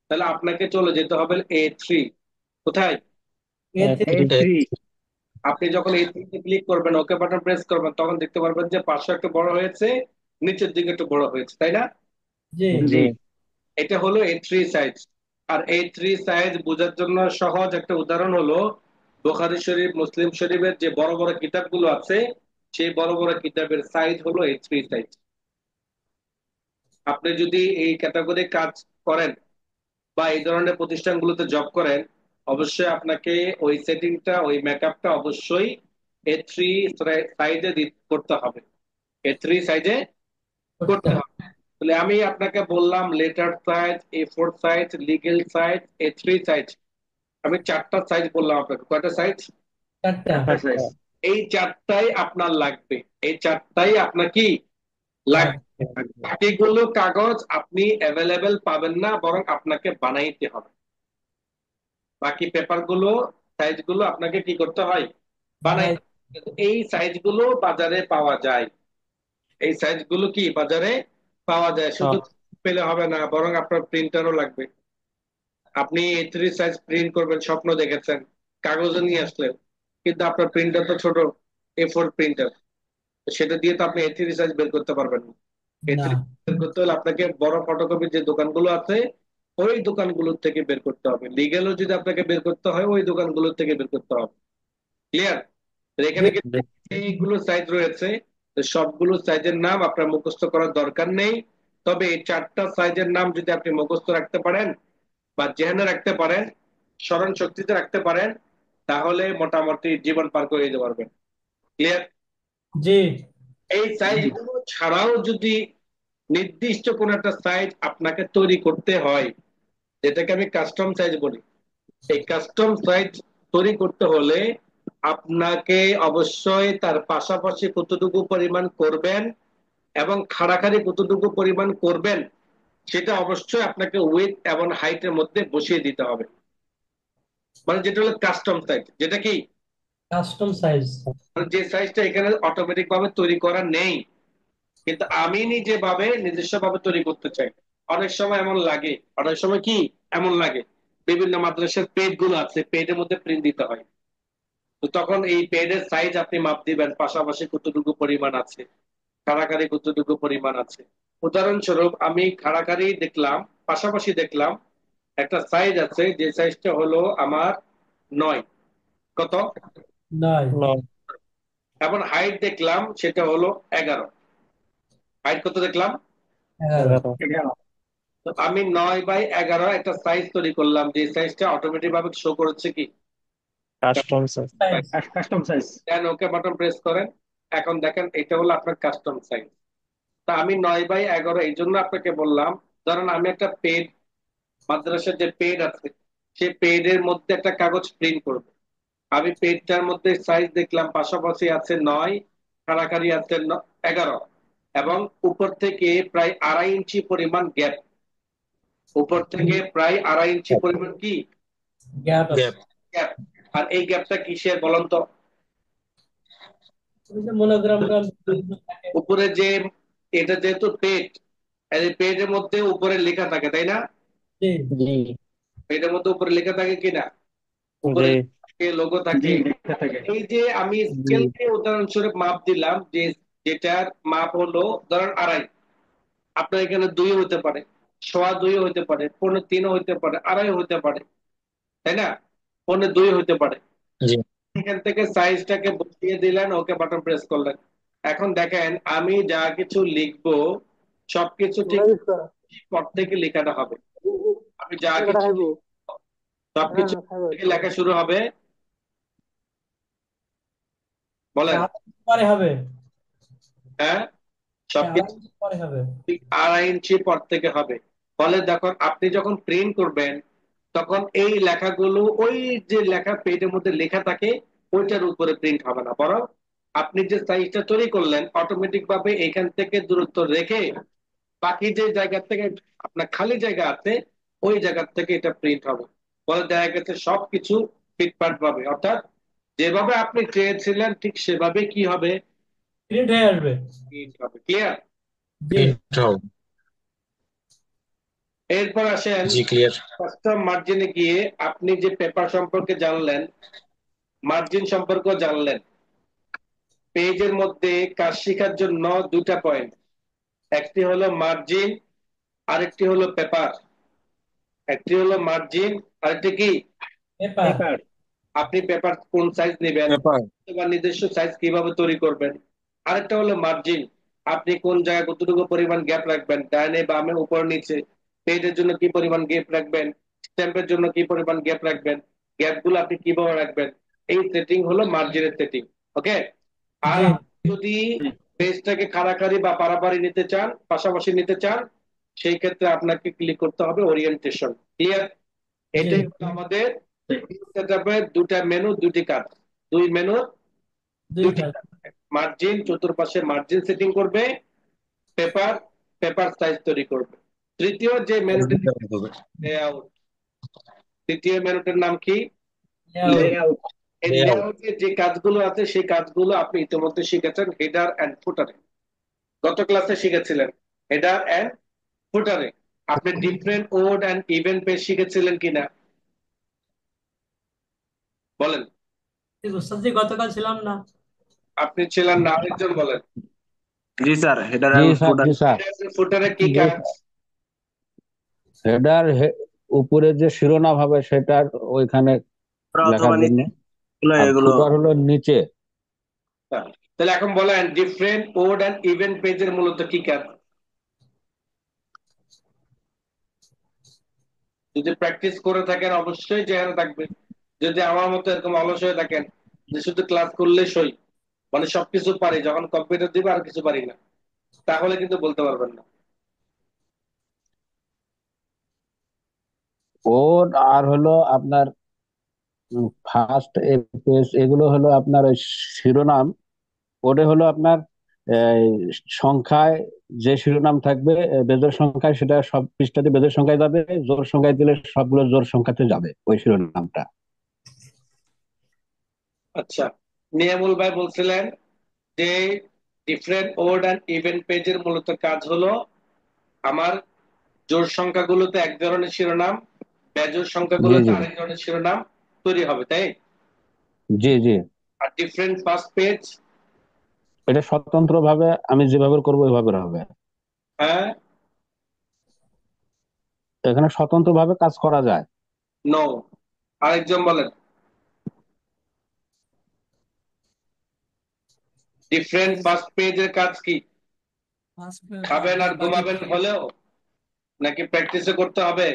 তাহলে আপনাকে চলে যেতে হবে A3। কোথায়? এতে A3। আপনি যখন A3 তে ক্লিক করবেন, ওকে বাটন প্রেস করবেন, তখন দেখতে পারবেন যে পাশে একটু বড় হয়েছে, নিচের দিকে একটু বড় হয়েছে, তাই না? জি জি এটা হলো A3 সাইজ। আর A3 সাইজ বোঝার জন্য সহজ একটা উদাহরণ হলো বুখারী শরীফ, মুসলিম শরীফের যে বড় বড় কিতাবগুলো আছে, সেই বড় বড় কিতাবের সাইজ হলো A3 সাইজ। আপনি যদি এই ক্যাটাগরি কাজ করেন বা এই ধরনের প্রতিষ্ঠানগুলোতে জব করেন, অবশ্যই আপনাকে ওই সেটিংটা, ওই মেকআপটা অবশ্যই A3 সাইজে করতে হবে। A3 সাইজে করতে করতে হবে। হবে। তাহলে আমি আপনাকে বললাম letter size, A4 size, legal size, A3 size. আমি চারটা সাইজ বললাম আপনাকে। কয়টা সাইজ? চারটা। সাইজ। এই চারটাই আপনার লাগবে। এই চারটাই আপনার কি লাগবে। বাকিগুলো কাগজ আপনি অ্যাভেলেবেল পাবেন না, বরং আপনাকে বানাইতে হবে। বাকি পেপার গুলো, সাইজ গুলো আপনাকে কি করতে হয়? বানাইতে হবে। এই সাইজ গুলো বাজারে পাওয়া যায়। এই সাইজ গুলো কি বাজারে পাওয়া যায়। শুধু পেলে হবে না, বরং আপনার প্রিন্টারও লাগবে। আপনি A3 সাইজ প্রিন্ট করবেন, স্বপ্ন দেখেছেন, কাগজে নিয়ে আসলেন, কিন্তু আপনার প্রিন্টার তো ছোট, A4 প্রিন্টার, সেটা দিয়ে তো আপনি A3 সাইজ বের করতে পারবেন না। A3 বের করতে হলে আপনাকে বড় ফটোকপির যে দোকানগুলো আছে ওই দোকানগুলোর থেকে বের করতে হবে। লিগ্যালও যদি আপনাকে বের করতে হয় ওই দোকানগুলোর থেকে বের করতে হবে। ক্লিয়ার? এখানে কিন্তু এইগুলো সাইজ রয়েছে, তো সবগুলো সাইজের নাম আপনার মুখস্থ করার দরকার নেই। তবে এই 4টা সাইজের নাম যদি আপনি মুখস্থ রাখতে পারেন বা জেনে রাখতে পারেন, স্মরণ শক্তিতে রাখতে পারেন, তাহলে মোটামুটি জীবন পার করে দিতে পারবেন। ক্লিয়ার? জি। এই সাইজগুলো ছাড়াও যদি নির্দিষ্ট কোন একটা সাইজ আপনাকে তৈরি করতে হয়, যেটাকে আমি কাস্টম সাইজ বলি, এই কাস্টম সাইজ তৈরি করতে হলে আপনাকে অবশ্যই তার পাশাপাশি কতটুকু পরিমাণ করবেন এবং খাড়াখাড়ি কতটুকু পরিমাণ করবেন সেটা অবশ্যই আপনাকে উইথ এবং হাইটের মধ্যে বসিয়ে দিতে হবে। মানে যেটা হলো কাস্টম সাইজ। যেটা কি? Custom size. মানে যে সাইজটা এখানে অটোমেটিক ভাবে তৈরি করা নেই, কিন্তু আমি নিজে ভাবে নিজস্ব ভাবে তৈরি করতে চাই। অনেক সময় এমন লাগে, অনেক সময় কি এমন লাগে, বিভিন্ন মাদ্রাসার পেজ গুলো আছে, পেজের মধ্যে প্রিন্ট দিতে হয়। তো তখন এই পেজের সাইজ আপনি মাপ দিবেন, পাশাপাশি কতটুকু পরিমাণ আছে, কারাকারি কতটুকু পরিমাণ আছে। উদাহরণস্বরূপ আমি কারাকারি দেখলাম, পাশাপাশি দেখলাম একটা সাইজ আছে, যে সাইজটা হলো আমার 9। কত? নয়। এবং হাইট দেখলাম সেটা হলো 11। হাইট কত দেখলাম? 11। 11। তো আমি 9/11 একটা সাইজ তৈরি করলাম, যে সাইজটা অটোমেটিক ভাবে শো করেছে কি custom size. Size. Custom size. Then okay button press করেন। এখন দেখেন এটা হলো আপনার কাস্টম সাইজ। তা আমি 9/11 এই জন্য আপনাকে বললাম, ধরেন আমি একটা পেড, মাদ্রাসার যে পেড আছে সেই পেডের মধ্যে একটা কাগজ প্রিন্ট করব। আমি পেডটার মধ্যে সাইজ দেখলাম পাশাপাশি আছে 9, কারাকারি আছে 11, এবং উপর থেকে প্রায় 2.5 ইঞ্চি পরিমাণ গ্যাপ। উপর থেকে প্রায় 2.5 ইঞ্চি পরিমাণ কি গ্যাপ আছে। গ্যাপ। আর এই গ্যাপটা কিসের বলেন তো? ওই যে মনোগ্রাম উপরে যে, এটা যেহেতু পেজ, এই পেজের মধ্যে উপরে লেখা থাকে, তাই না? জি। জি পেজের মধ্যে উপরে লেখা থাকে কিনা? উপরে জি লোগো থাকে। জি, লেখা থাকে। এই যে আমি জি স্কেল দিয়ে উদাহরণস্বরূপ মাপ দিলাম, যে যেটার মাপ হলো ধরেন 2.5, আপনার এখানে 2 হতে পারে, 2.25 হতে পারে, 3.25 হতে পারে, 2.5 হতে পারে, তাই না? 2.25 হতে পারে। জি। এখান থেকে সাইজটাকে বসিয়ে দিলেন, ওকে বাটন প্রেস করলেন। এখন দেখেন আমি যা কিছু লিখবো সবকিছু ঠিক পর থেকে লেখাটা হবে। আমি যা কিছু লিখবো, সবকিছু থেকে লেখা শুরু হবে। বলেন। পরে হবে। হ্যাঁ, সবকিছু 2.5 পরে হবে। ঠিক 2.5 ইঞ্চি পর থেকে হবে। ফলে দেখুন আপনি যখন প্রিন্ট করবেন তখন এই লেখাগুলো ওই যে লেখা পেজের মধ্যে লেখা থাকে ওইটার উপরে প্রিন্ট হবে না, বরং আপনি যে সাইজটা তৈরি করলেন অটোমেটিক ভাবে এখান থেকে দূরত্ব রেখে বাকি যে জায়গা থেকে আপনার খালি জায়গা আছে ওই জায়গা থেকে এটা প্রিন্ট হবে। ফলে দেখা গেছে সবকিছু ফিটফাট পাবে, অর্থাৎ যেভাবে আপনি চেয়েছিলেন ঠিক সেভাবে কি হবে? প্রিন্ট হয়ে আসবে। প্রিন্ট হবে। ক্লিয়ার? জি। এরপর আসেন জি, ক্লিয়ার। কাস্টম মার্জিনে গিয়ে আপনি যে পেপার সম্পর্কে জানলেন, মার্জিন সম্পর্কে জানলেন। পেজের মধ্যে কাজ শেখার জন্য 2টা পয়েন্ট, একটি হলো মার্জিন, আরেকটি হলো পেপার। একটি হলো মার্জিন, আরেকটি কি পেপার। পেপার। আপনি পেপার কোন সাইজ নেবেন পেপার। বা নিজস্ব সাইজ কিভাবে তৈরি করবেন। আরেকটা হলো মার্জিন, আপনি কোন জায়গায় কতটুকু পরিমাণ গ্যাপ রাখবেন, ডাইনে বামে উপর নিচে, পেজের জন্য কি পরিমাণ গ্যাপ রাখবেন, স্ট্যাম্পের জন্য কি পরিমাণ গ্যাপ রাখবেন, গ্যাপ গুলো আপনি কিভাবে রাখবেন। এই সেটিং হলো মার্জিনের সেটিং। ওকে। আর জি। আপনি যদি পেজটাকে খাড়াখাড়ি বা পারাপারি নিতে চান, পাশাপাশি নিতে চান, সেই ক্ষেত্রে আপনাকে ক্লিক করতে হবে ওরিয়েন্টেশন। ক্লিয়ার? এটাই হলো আমাদের সেটআপের 2টা মেনু, 2টি কাজ। 2 মেনু, 2টি দুইটা। মার্জিন, চতুর্পাশে মার্জিন সেটিং করবে, পেপার পেপার সাইজ তৈরি করবে। তৃতীয় যে মেনুটি লেআউট, তৃতীয় মেনুটির নাম কি? লেআউট। এই লেআউটে যে কাজগুলো আছে সেই কাজগুলো আপনি ইতিমধ্যে শিখেছেন হেডার এন্ড ফুটারে। গত ক্লাসে শিখেছিলেন হেডার এন্ড ফুটারে। আপনি different odd and even page শিখেছিলেন কিনা বলেন? উস্তাদজি গতকাল ছিলাম না। আপনি ছিলেন না, আরেকজন বলেন। জি স্যার, হেডার জি এন্ড স্যার, ফুটার। জি স্যার। ফুটারে কি কাজ? হেডার উপরে যে শিরোনাম হবে সেটার ওইখানে অথবা লেখার জন্য, নিচে আর এগুলো। ফুটার হলো নিচে। তাহলে এখন বলেন ডিফারেন্ট ওড এন্ড ইভেন্ট পেজের মূলত কি কাজ? যদি প্র্যাকটিস করে থাকেন অবশ্যই জেনে থাকবে। যদি আমার মতো এরকম অলস হয়ে থাকেন যে শুধু ক্লাস করলে সই, মানে সবকিছু পারি, যখন কম্পিউটার দিবে আর কিছু পারি না, তাহলে কিন্তু বলতে পারবেন না। ওর আর হলো আপনার ফার্স্ট পেজ, এগুলো হলো আপনার ওই শিরোনাম। ওটা হলো আপনার এই, সংখ্যায় যে শিরোনাম থাকবে, বেজোড় সংখ্যায় সেটা সব পৃষ্ঠাতে বেজোড় সংখ্যায় যাবে, জোড় সংখ্যায় দিলে সবগুলো জোড় সংখ্যাতে যাবে ওই শিরোনামটা। আচ্ছা, নিয়ামুল ভাই বলছিলেন যে ডিফারেন্ট ওড এন্ড ইভেন্ট পেজের মূলত কাজ হলো আমার জোড় সংখ্যাগুলোতে এক ধরনের শিরোনাম, বেজোড় জি সংখ্যাগুলোতে জি আরেক ধরনের শিরোনাম তৈরি হবে, তাই? জি জি। আর ডিফারেন্ট ফার্স্ট পেজ, এটা স্বতন্ত্র ভাবে আমি যেভাবে করবো ওইভাবে হবে। হ্যাঁ, এখানে স্বতন্ত্র ভাবে কাজ করা যায়। নো। আরেকজন বলেন ডিফারেন্ট ফার্স্ট পেজের কাজ কি? খাবেন আর ঘুমাবেন হলেও, নাকি প্র্যাকটিসও করতে হবে?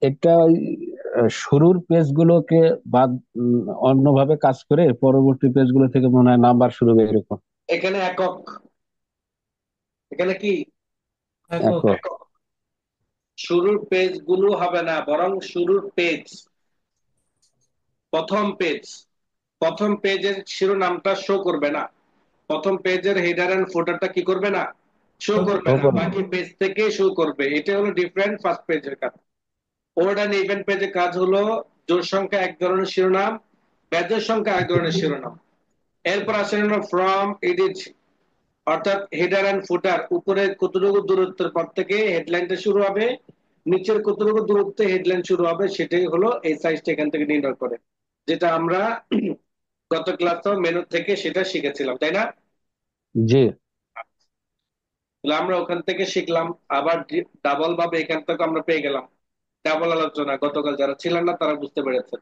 এটা ওই শুরুর পেজ গুলোকে বাদ, অন্যভাবে কাজ করে পরবর্তী পেজ গুলো থেকে মনে হয় নাম্বার শুরু হবে এরকম। এখানে একক, এখানে কি একক। একক। একক। শুরুর পেজ গুলো হবে না, বরং শুরুর পেজ, প্রথম পেজ, প্রথম পেজের শিরোনামটা শো করবে না, প্রথম পেজের হেডার এন্ড ফুটারটা কি করবে না, শো করবে না, বাকি পেজ থেকে শো করবে। এটা হলো ডিফারেন্ট ফার্স্ট পেজের কাজ। ওড এন্ড ইভেন্ট পেজের কাজ হলো জোড় সংখ্যা এক ধরনের শিরোনাম, বেজোড় সংখ্যা এক ধরনের শিরোনাম। এরপর আসেন হলো ফ্রম এডিট, অর্থাৎ হেডার এন্ড ফুটার, উপরে কতটুকু দূরত্বের পর থেকে হেডলাইনটা শুরু হবে, নিচের কতটুকু দূরত্বে হেডলাইন শুরু হবে, সেটাই হলো এই সাইজটা এখান থেকে নির্ণয় করে, যেটা আমরা গত ক্লাসে মেনু থেকে সেটা শিখেছিলাম, তাই না? জি তাহলে আমরা ওখান থেকে শিখলাম, আবার ডাবল ভাবে এখান থেকে আমরা পেয়ে গেলাম। ডাবল আলোচনা গতকাল যারা ছিলেন না তারা বুঝতে পেরেছেন।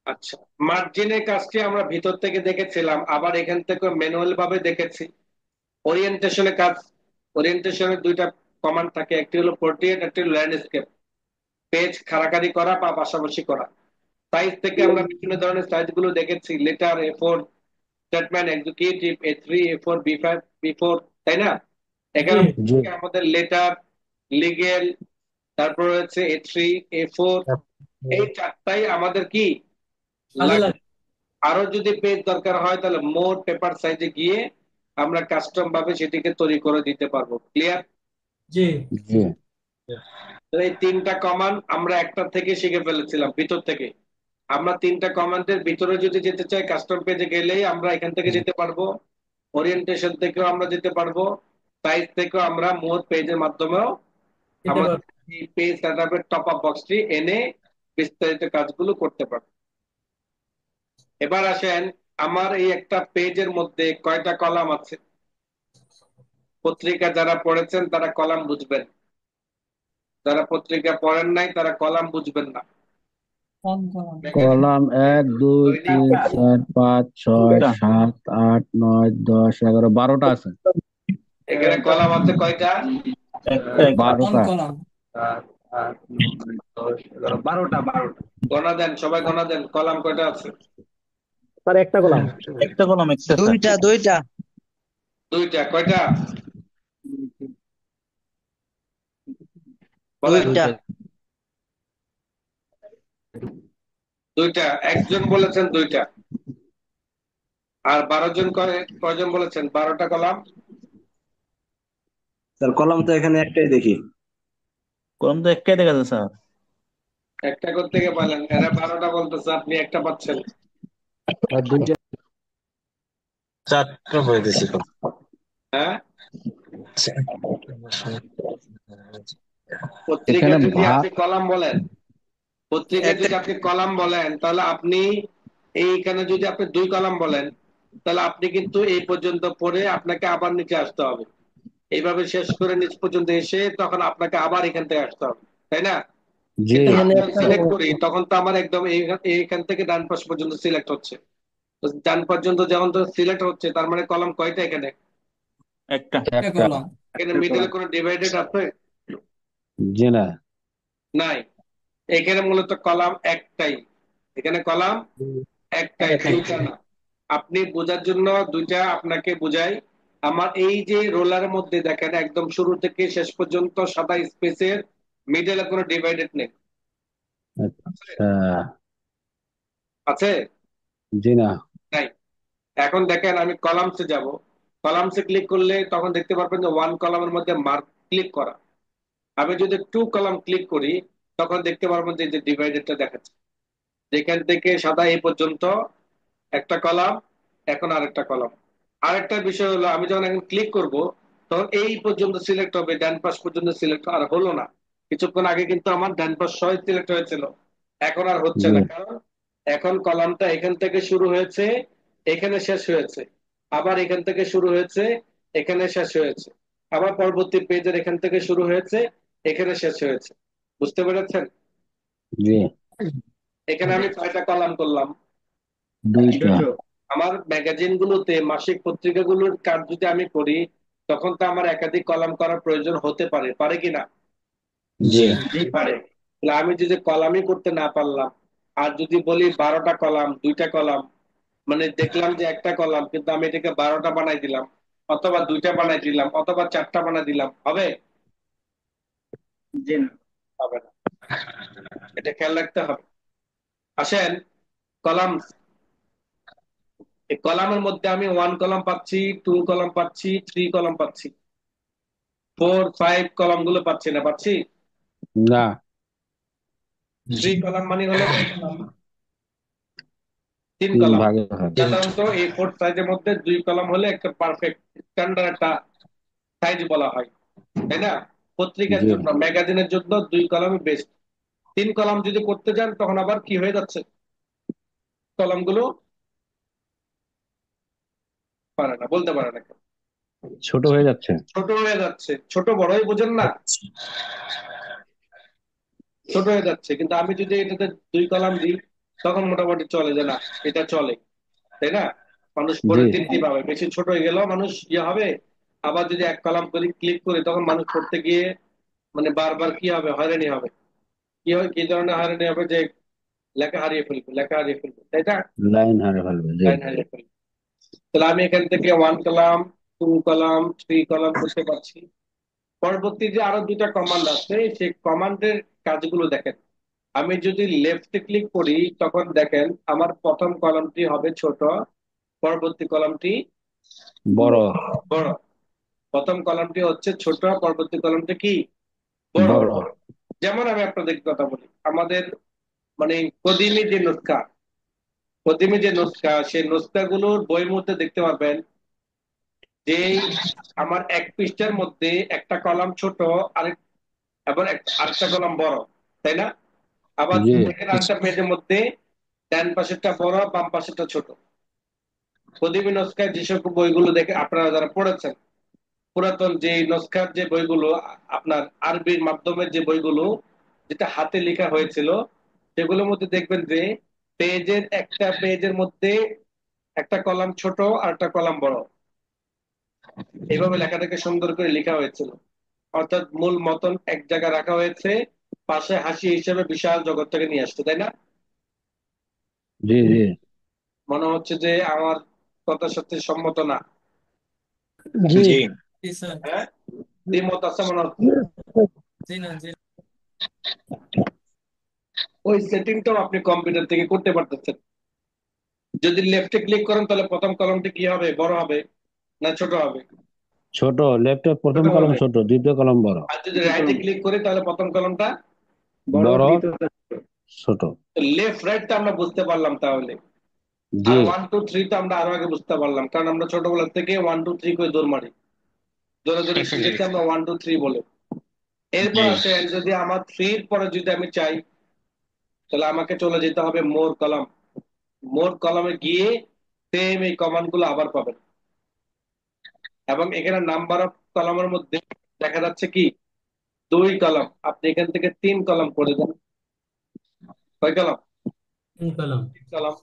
আচ্ছা, মার্জিনের কাজটি আমরা ভিতর থেকে দেখেছিলাম, আবার এখান থেকে ম্যানুয়াল ভাবে দেখেছি। ওরিয়েন্টেশনের কাজ, ওরিয়েন্টেশনের দুইটা কমান্ড থাকে, একটি হলো পোর্ট্রেট, একটি হলো ল্যান্ডস্কেপ। পেজ খাড়াখাড়ি করা বা পাশাপাশি করা। সাইজ থেকে আমরা বিভিন্ন ধরনের সাইজ গুলো দেখেছি, letter A4, statement executive A3, A4, B5, B4, তাই না? এখানে জি আমাদের লেটার, লিগেল, তারপর হচ্ছে A3, A4, এই চারটাই আমাদের কি কাজে লাগে। লাগে। আরো যদি পেজ দরকার হয় তাহলে মোর পেপার সাইজে গিয়ে আমরা কাস্টম ভাবে সেটিকে তৈরি করে দিতে পারবো। ক্লিয়ার? জি জি এই তিনটা কমান্ড আমরা একটা থেকে শিখে ফেলেছিলাম ভিতর থেকে। আমরা তিনটা কমান্ডের ভিতরে যদি যেতে চাই, কাস্টম পেজে গেলেই আমরা এখান থেকে যেতে পারবো, ওরিয়েন্টেশন থেকেও আমরা যেতে পারবো, সাইজ থেকেও আমরা মোর পেজের মাধ্যমেও দিতে আমাদের পারবো। পেজ সেটআপের টপ আপ বক্সটি এনে বিস্তারিত কাজগুলো করতে পারবো। এবার আসেন, আমার এই একটা পেজের মধ্যে কয়টা কলাম আছে? পত্রিকা যারা পড়েছেন তারা কলাম বুঝবেন, যারা পত্রিকা পড়েন নাই তারা কলাম বুঝবেন না। কলাম 1 2 3 4 5 6 7 8 9 10 11 12টা আছে। এখানে কলাম আছে কয়টা? 12টা। 12টা। গণা দেন, সবাই গণা দেন, কলাম কয়টা আছে? স্যার একটা কলাম। একটা কলাম, একটা স্যার। দুইটা দুইটা। কয়টা বলেন? দুইটা দুইটা। একজন বলেছেন দুইটা। আর 12 জন কয়জন বলেছেন? 12টা কলাম। স্যার কলাম তো এখানে একটাই দেখি। কলাম তো একটাই দেখা যাচ্ছে স্যার। একটা করতে গিয়ে পারলেন, এরা 12টা বলতেছে, আপনি একটা পাচ্ছেন। আর দুইটা। চারটা বই দিছি তো। হ্যাঁ, এখানে পত্রিকায় যদি ভাগ। আপনি কলাম বলেন, পত্রিকায় একটা যদি আপনি কলাম বলেন, তাহলে আপনি এইখানে যদি আপনি 2 কলাম বলেন, তাহলে আপনি কিন্তু এই পর্যন্ত পড়ে আপনাকে আবার নিচে আসতে হবে। এইভাবে শেষ করে নিচ পর্যন্ত এসে তখন আপনাকে আবার এখান থেকে আসতে হবে, তাই না? জি। কিন্তু এখানে আমি যখন একটা সিলেক্ট করি তখন তো আমার একদম এইখান থেকে ডান পাশ পর্যন্ত সিলেক্ট হচ্ছে। তো ডান পর্যন্ত যখন তো সিলেক্ট হচ্ছে, তার মানে কলাম কয়টা এখানে? একটা একটা। এখানে মিডলে কোনো ডিভাইডেড আছে? জি না। নাই। এখানে মূলত কলাম একটাই, এখানে কলাম একটাই, দুইটা না। আপনি বোঝার জন্য দুইটা আপনাকে বুঝাই। আমার এই যে রোলার মধ্যে দেখেন একদম শুরু থেকে শেষ পর্যন্ত সাদা স্পেসের মিডলে কোনো ডিভাইডেড নেই। আচ্ছা। আছে? জি না। নাই। এখন দেখেন আমি কলামসে যাব, কলামসে ক্লিক করলে তখন দেখতে পারবেন যে 1 কলামের মধ্যে মার্ক ক্লিক করা। আমি যদি 2 কলাম ক্লিক করি, তখন দেখতে পারবেন যে ডিভাইডেডটা দেখাচ্ছে, যেখান থেকে সাদা এই পর্যন্ত একটা কলাম, এখন আরেকটা কলাম। আরেকটা বিষয় হলো, আমি যখন এখন ক্লিক করব, তখন এই পর্যন্ত সিলেক্ট হবে, ডান পাশ পর্যন্ত সিলেক্ট আর হলো না। কিছুক্ষণ আগে কিন্তু আমার ডান পাশ সহ সিলেক্ট হয়েছিল, এখন আর হচ্ছে জি না। কারণ এখন কলামটা এখান থেকে শুরু হয়েছে, এখানে শেষ হয়েছে, আবার এখান থেকে শুরু হয়েছে, এখানে শেষ হয়েছে, আবার পরবর্তী পেজের এখান থেকে শুরু হয়েছে, এখানে শেষ হয়েছে। বুঝতে পেরেছেন? জি। এখানে আমি কয়টা কলাম করলাম? দুইটা। আমার ম্যাগাজিন গুলোতে, মাসিক পত্রিকাগুলোর কাজ যদি আমি করি, তখন তো আমার একাধিক কলাম করার প্রয়োজন হতে পারে, পারে কিনা? জি। পারে। তাহলে আমি যদি কলামই করতে না পারলাম, আর যদি বলি 12টা কলাম, 2টা কলাম, মানে দেখলাম যে একটা কলাম, কিন্তু আমি এটাকে 12টা বানাই দিলাম, অথবা 2টা বানাই দিলাম, অথবা 4টা বানাই দিলাম, হবে? জি না। হবে না। এটা খেয়াল রাখতে হবে। আসেন, কলাম, এই কলামের মধ্যে আমি 1 কলাম পাচ্ছি, 2 কলাম পাচ্ছি, 3 কলাম পাচ্ছি, 4, 5 কলাম গুলো পাচ্ছি না, পাচ্ছি? না। 3 কলাম মানে হলো কয় কলাম? তিন তিন কলাম ভাগে ভাগ। সাধারণত এই 4 সাইজের মধ্যে 2 কলাম হলে একটা পারফেক্ট স্ট্যান্ডার্ড একটা সাইজ বলা হয়, তাই না? পত্রিকার জি। জন্য, ম্যাগাজিনের জন্য 2 কলামই বেস্ট। 3 কলাম যদি করতে যান, তখন আবার কি হয়ে যাচ্ছে, কলামগুলো পারে না, বলতে পারে না কেউ। ছোট হয়ে যাচ্ছে। ছোট হয়ে যাচ্ছে, ছোট বড়ই বোঝেন না, ছোট হয়ে যাচ্ছে। কিন্তু আমি যদি এটাতে 2 কলাম দিই, তখন মোটামুটি চলে, যে না, এটা চলে, তাই না? মানুষ জি। পড়ে তৃপ্তি পাবে। বেশি ছোট হয়ে গেলেও মানুষ ইয়ে হবে। আবার যদি 1 কলাম করে ক্লিক করে, তখন মানুষ পড়তে গিয়ে মানে বারবার কি হবে, হয়রানি হবে। কি হয়, কি ধরনের হয়রানি হবে, যে লেখা হারিয়ে ফেলবে, লেখা হারিয়ে ফেলবে, তাই না? লাইন হারিয়ে ফেলবে। জি। লাইন হারিয়ে ফেলবে। তাহলে আমি এখান থেকে 1 কলাম, 2 কলাম, 3 কলাম করতে পারছি। পরবর্তী যে আরো 2টা কমান্ড আছে, সেই কমান্ডের কাজগুলো দেখেন। আমি যদি লেফটে ক্লিক করি, তখন দেখেন আমার প্রথম কলামটি হবে ছোট, পরবর্তী কলামটি বড়। বড়। প্রথম কলামটি হচ্ছে ছোট, পরবর্তী কলামটি কি বড়। বড়। যেমন আমি আপনাদের কথা বলি, আমাদের মানে কদিমী যে নুসখা, কদিমী যে নুসখা, সেই নুসখা গুলোর বইয়ের মধ্যে দেখতে পাবেন যে আমার 1 পৃষ্ঠার মধ্যে একটা কলাম ছোট, আরেক এবং আরেকটা কলাম বড়, তাই না? আবার জি। দেখেন আরেকটা পেজের মধ্যে ডান পাশেরটা বড়, বাম পাশেরটা ছোট। কদিমী নুসখায় যেসব বইগুলো দেখে আপনারা যারা পড়েছেন, পুরাতন যে নস্কার যে বইগুলো, আপনার আরবির মাধ্যমের যে বইগুলো, যেটা হাতে লেখা হয়েছিল, সেগুলোর মধ্যে দেখবেন যে একটা পেজের মধ্যে একটা কলাম ছোট আর একটা কলাম বড়, এইভাবে লেখাটাকে সুন্দর করে লেখা হয়েছিল। অর্থাৎ মূল মতন এক জায়গায় রাখা হয়েছে, পাশে হাসি হিসেবে বিশাল জগৎটাকে নিয়ে আসছে, তাই না? জি। জি। মনে হচ্ছে যে আমার কথার সাথে সম্মত না? জি জি স্যার। হ্যাঁ, দ্বিমত আছে মনে হচ্ছে। জি না, জি। ওই সেটিংটাও আপনি কম্পিউটার থেকে করতে পারতেছেন। যদি লেফটে ক্লিক করেন তাহলে প্রথম কলমটি কি হবে, বড় হবে না ছোট হবে? ছোট, লেফটের ছোট প্রথম কলম হবে। ছোট, দ্বিতীয় কলম বড়। আর যদি রাইটে ক্লিক করি তাহলে প্রথম কলমটা বড়, বড়, দ্বিতীয়টা ছোট। ছোট। লেফট রাইট তো আমরা বুঝতে পারলাম তাহলে। আর জি 1 2 3 তো আমরা আরো আগে বুঝতে পারলাম, কারণ আমরা ছোটবেলা থেকে 1 2 3 করে দৌড় মারি, দৌড়ে দৌড়ে জি শিখেছি আমরা 1 2 3 বলে। এরপর জি আসেন, যদি আমার থ্রির পরে যদি আমি চাই তাহলে আমাকে চলে যেতে হবে মোর কলাম। মোর কলামে গিয়ে সেম এই কমান্ড গুলো আবার পাবেন, এবং এখানে নাম্বার অফ কলামের মধ্যে দেখা যাচ্ছে কি 2 কলাম। আপনি এখান থেকে 3 কলাম করে দেন। কয় কলাম? কলাম। 3 কলাম।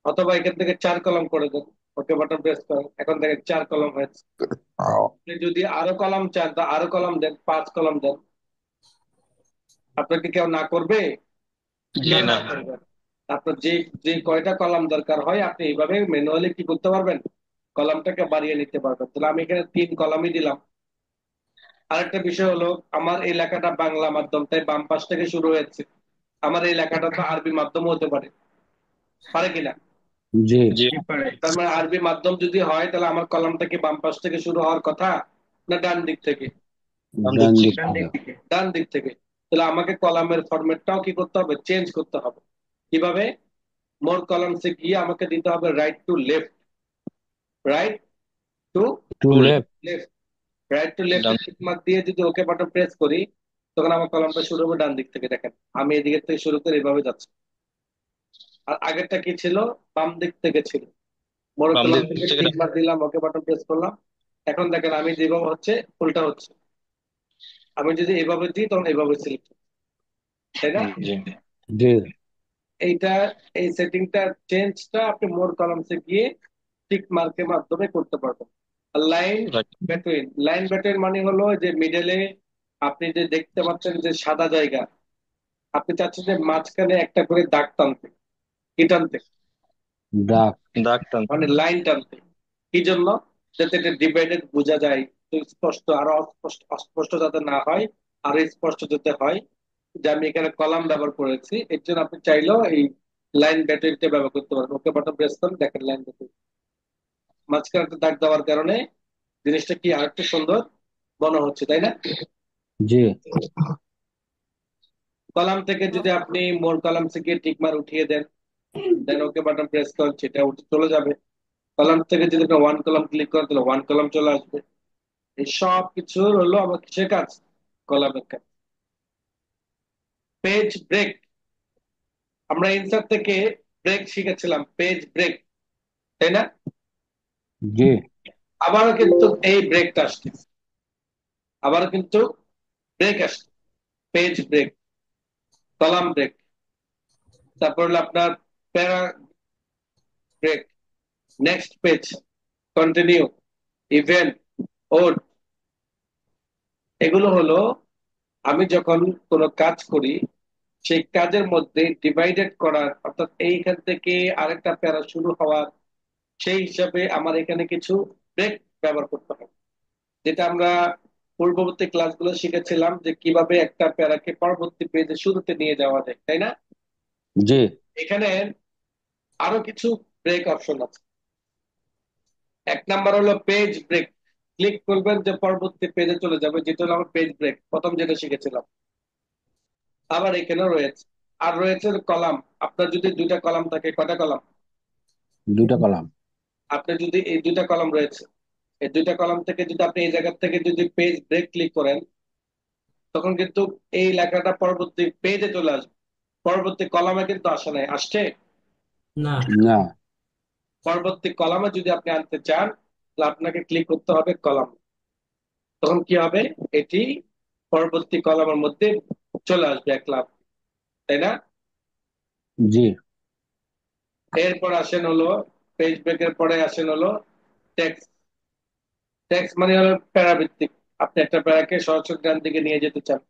অথবা এখান থেকে 4 কলাম করে দেন। ওকে বাটন প্রেস করেন, এখন দেখেন 4 কলাম হয়েছে। আপনি যদি আরো কলাম চান তা আরো কলাম দেন, 5 কলাম দেন। আপনাকে কেউ না করবে? জি কেউ না। না করবে। আপনার যে যে কয়টা কলাম দরকার হয় আপনি এইভাবে ম্যানুয়ালি কি করতে পারবেন, কলামটাকে বাড়িয়ে নিতে পারবেন। তাহলে আমি এখানে 3 কলামই দিলাম। আরেকটা বিষয় হলো, আমার এই লেখাটা বাংলা মাধ্যম, তাই বাম পাশ থেকে শুরু হয়েছে। আমার এই লেখাটা তো আরবি মাধ্যমও হতে পারে, পারে কিনা? জি। জি তার মানে আরবি মাধ্যম যদি হয় তাহলে আমার কলামটা কি বাম পাশ থেকে শুরু হওয়ার কথা না ডান দিক থেকে? ডান দিক ডান দিক থেকে। থেকে। ডান দিক থেকে। তাহলে আমাকে কলামের ফরম্যাটটাও কি করতে হবে, চেঞ্জ করতে হবে। কিভাবে? মোর কলামসে গিয়ে আমাকে দিতে হবে right to left, right to to tool left. Left. Right to left ডান। টিক মার্ক দিয়ে যদি ওকে বাটন প্রেস করি, তখন আমার কলামটা শুরু হবে ডান দিক থেকে। দেখেন আমি এদিকে থেকে শুরু করে এভাবে যাচ্ছি। আর আগেরটা কি ছিল, বাম দিক থেকে ছিল। মোর বাম কলাম দিক থেকে থেকে টিক ডান। মার্ক দিলাম, ওকে বাটন প্রেস করলাম। এখন দেখেন আমি যেভাবে হচ্ছে উল্টা হচ্ছে। আমি যদি এভাবে দিই তখন এভাবে সিলেক্ট, তাই না? জি জি এইটা, এই সেটিংটা চেঞ্জটা আপনি মোর কলামসে গিয়ে টিক মার্কের মাধ্যমে করতে পারবেন। আর লাইন রাইট। বেটুইন, লাইন বেটুইন মানে হলো যে মিডলে আপনি যে দেখতে পাচ্ছেন যে সাদা জায়গা, আপনি চাচ্ছেন যে মাঝখানে একটা করে দাগ টানতে, কি টানতে, ডাক। দাগ টান। মানে লাইন টানতে। কি জন্য? যাতে এটা ডিভাইডেড বোঝা যায়, তো স্পষ্ট, আরো অস্পষ্ট অস্পষ্ট যাতে না হয়, আরো স্পষ্ট যাতে হয়। যে আমি এখানে কলাম ব্যবহার করেছি, এর জন্য আপনি চাইলেও এই লাইন ব্যাটারিটা ব্যবহার করতে পারেন। ওকে বাটন প্রেস করেন, দেখেন লাইন ব্যাটারি মাঝখানে একটা দাগ দেওয়ার কারণে জিনিসটা কি আরেকটু সুন্দর মনে হচ্ছে, তাই না? জি কলাম থেকে যদি আপনি মোর কলাম থেকে টিকমার উঠিয়ে দেন, দেন ওকে বাটন প্রেস করেন, সেটা উঠে চলে যাবে। কলাম থেকে যদি আপনি 1 কলাম ক্লিক করেন তাহলে 1 কলাম চলে আসবে। এই সব কিছুর হলো আমার কিসের কাজ, কলামের কাজ। পেজ ব্রেক, আমরা ইনসার্ট থেকে ব্রেক শিখেছিলাম, পেজ ব্রেক, তাই না? জি আবারও কিন্তু এই ব্রেকটা আসছে, আবারও কিন্তু ব্রেক আসছে। পেজ ব্রেক, কলাম ব্রেক, তারপর হলো আপনার para break, next page, continue, event, odd. এগুলো হলো আমি যখন কোনো কাজ করি সেই কাজের মধ্যে ডিভাইডেড করার, অর্থাৎ এইখান থেকে আরেকটা প্যারা শুরু হওয়ার, সেই হিসাবে আমার এখানে কিছু ব্রেক ব্যবহার করতে হবে। যেটা আমরা পূর্ববর্তী ক্লাসগুলো শিখেছিলাম যে কিভাবে একটা প্যারাকে পরবর্তী পেজে শুরুতে নিয়ে যাওয়া যায়, তাই না? জি এখানে আরো কিছু ব্রেক অপশন আছে। 1 নাম্বার হলো পেজ ব্রেক, ক্লিক করবেন যে পরবর্তী পেজে চলে যাবে, যেটা হলো আমার পেজ ব্রেক, প্রথম যেটা শিখেছিলাম। আবার এখানেও রয়েছে, আর রয়েছে কলাম। আপনার যদি 2টা কলাম থাকে, কয়টা কলাম? দুইটা কলাম। আপনার যদি এই 2টা কলাম রয়েছে, এই 2টা কলাম থেকে যদি আপনি এই জায়গা থেকে যদি পেজ ব্রেক ক্লিক করেন, তখন কিন্তু এই লেখাটা পরবর্তী পেজে চলে আসবে, পরবর্তী কলামে কিন্তু আসে নাই, আসছে। না। না। পরবর্তী কলামে যদি আপনি আনতে চান তাহলে আপনাকে ক্লিক করতে হবে কলাম। তখন কি হবে, এটি পরবর্তী কলামের মধ্যে চলে আসবে এক লাফ, তাই না? জি এরপর আসেন হলো পেজ ব্রেকের পরে আসেন হলো টেক্সট। টেক্সট মানে হলো প্যারাভিত্তিক। আপনি একটা প্যারাকে সরাসরি ডান দিকে নিয়ে যেতে চান,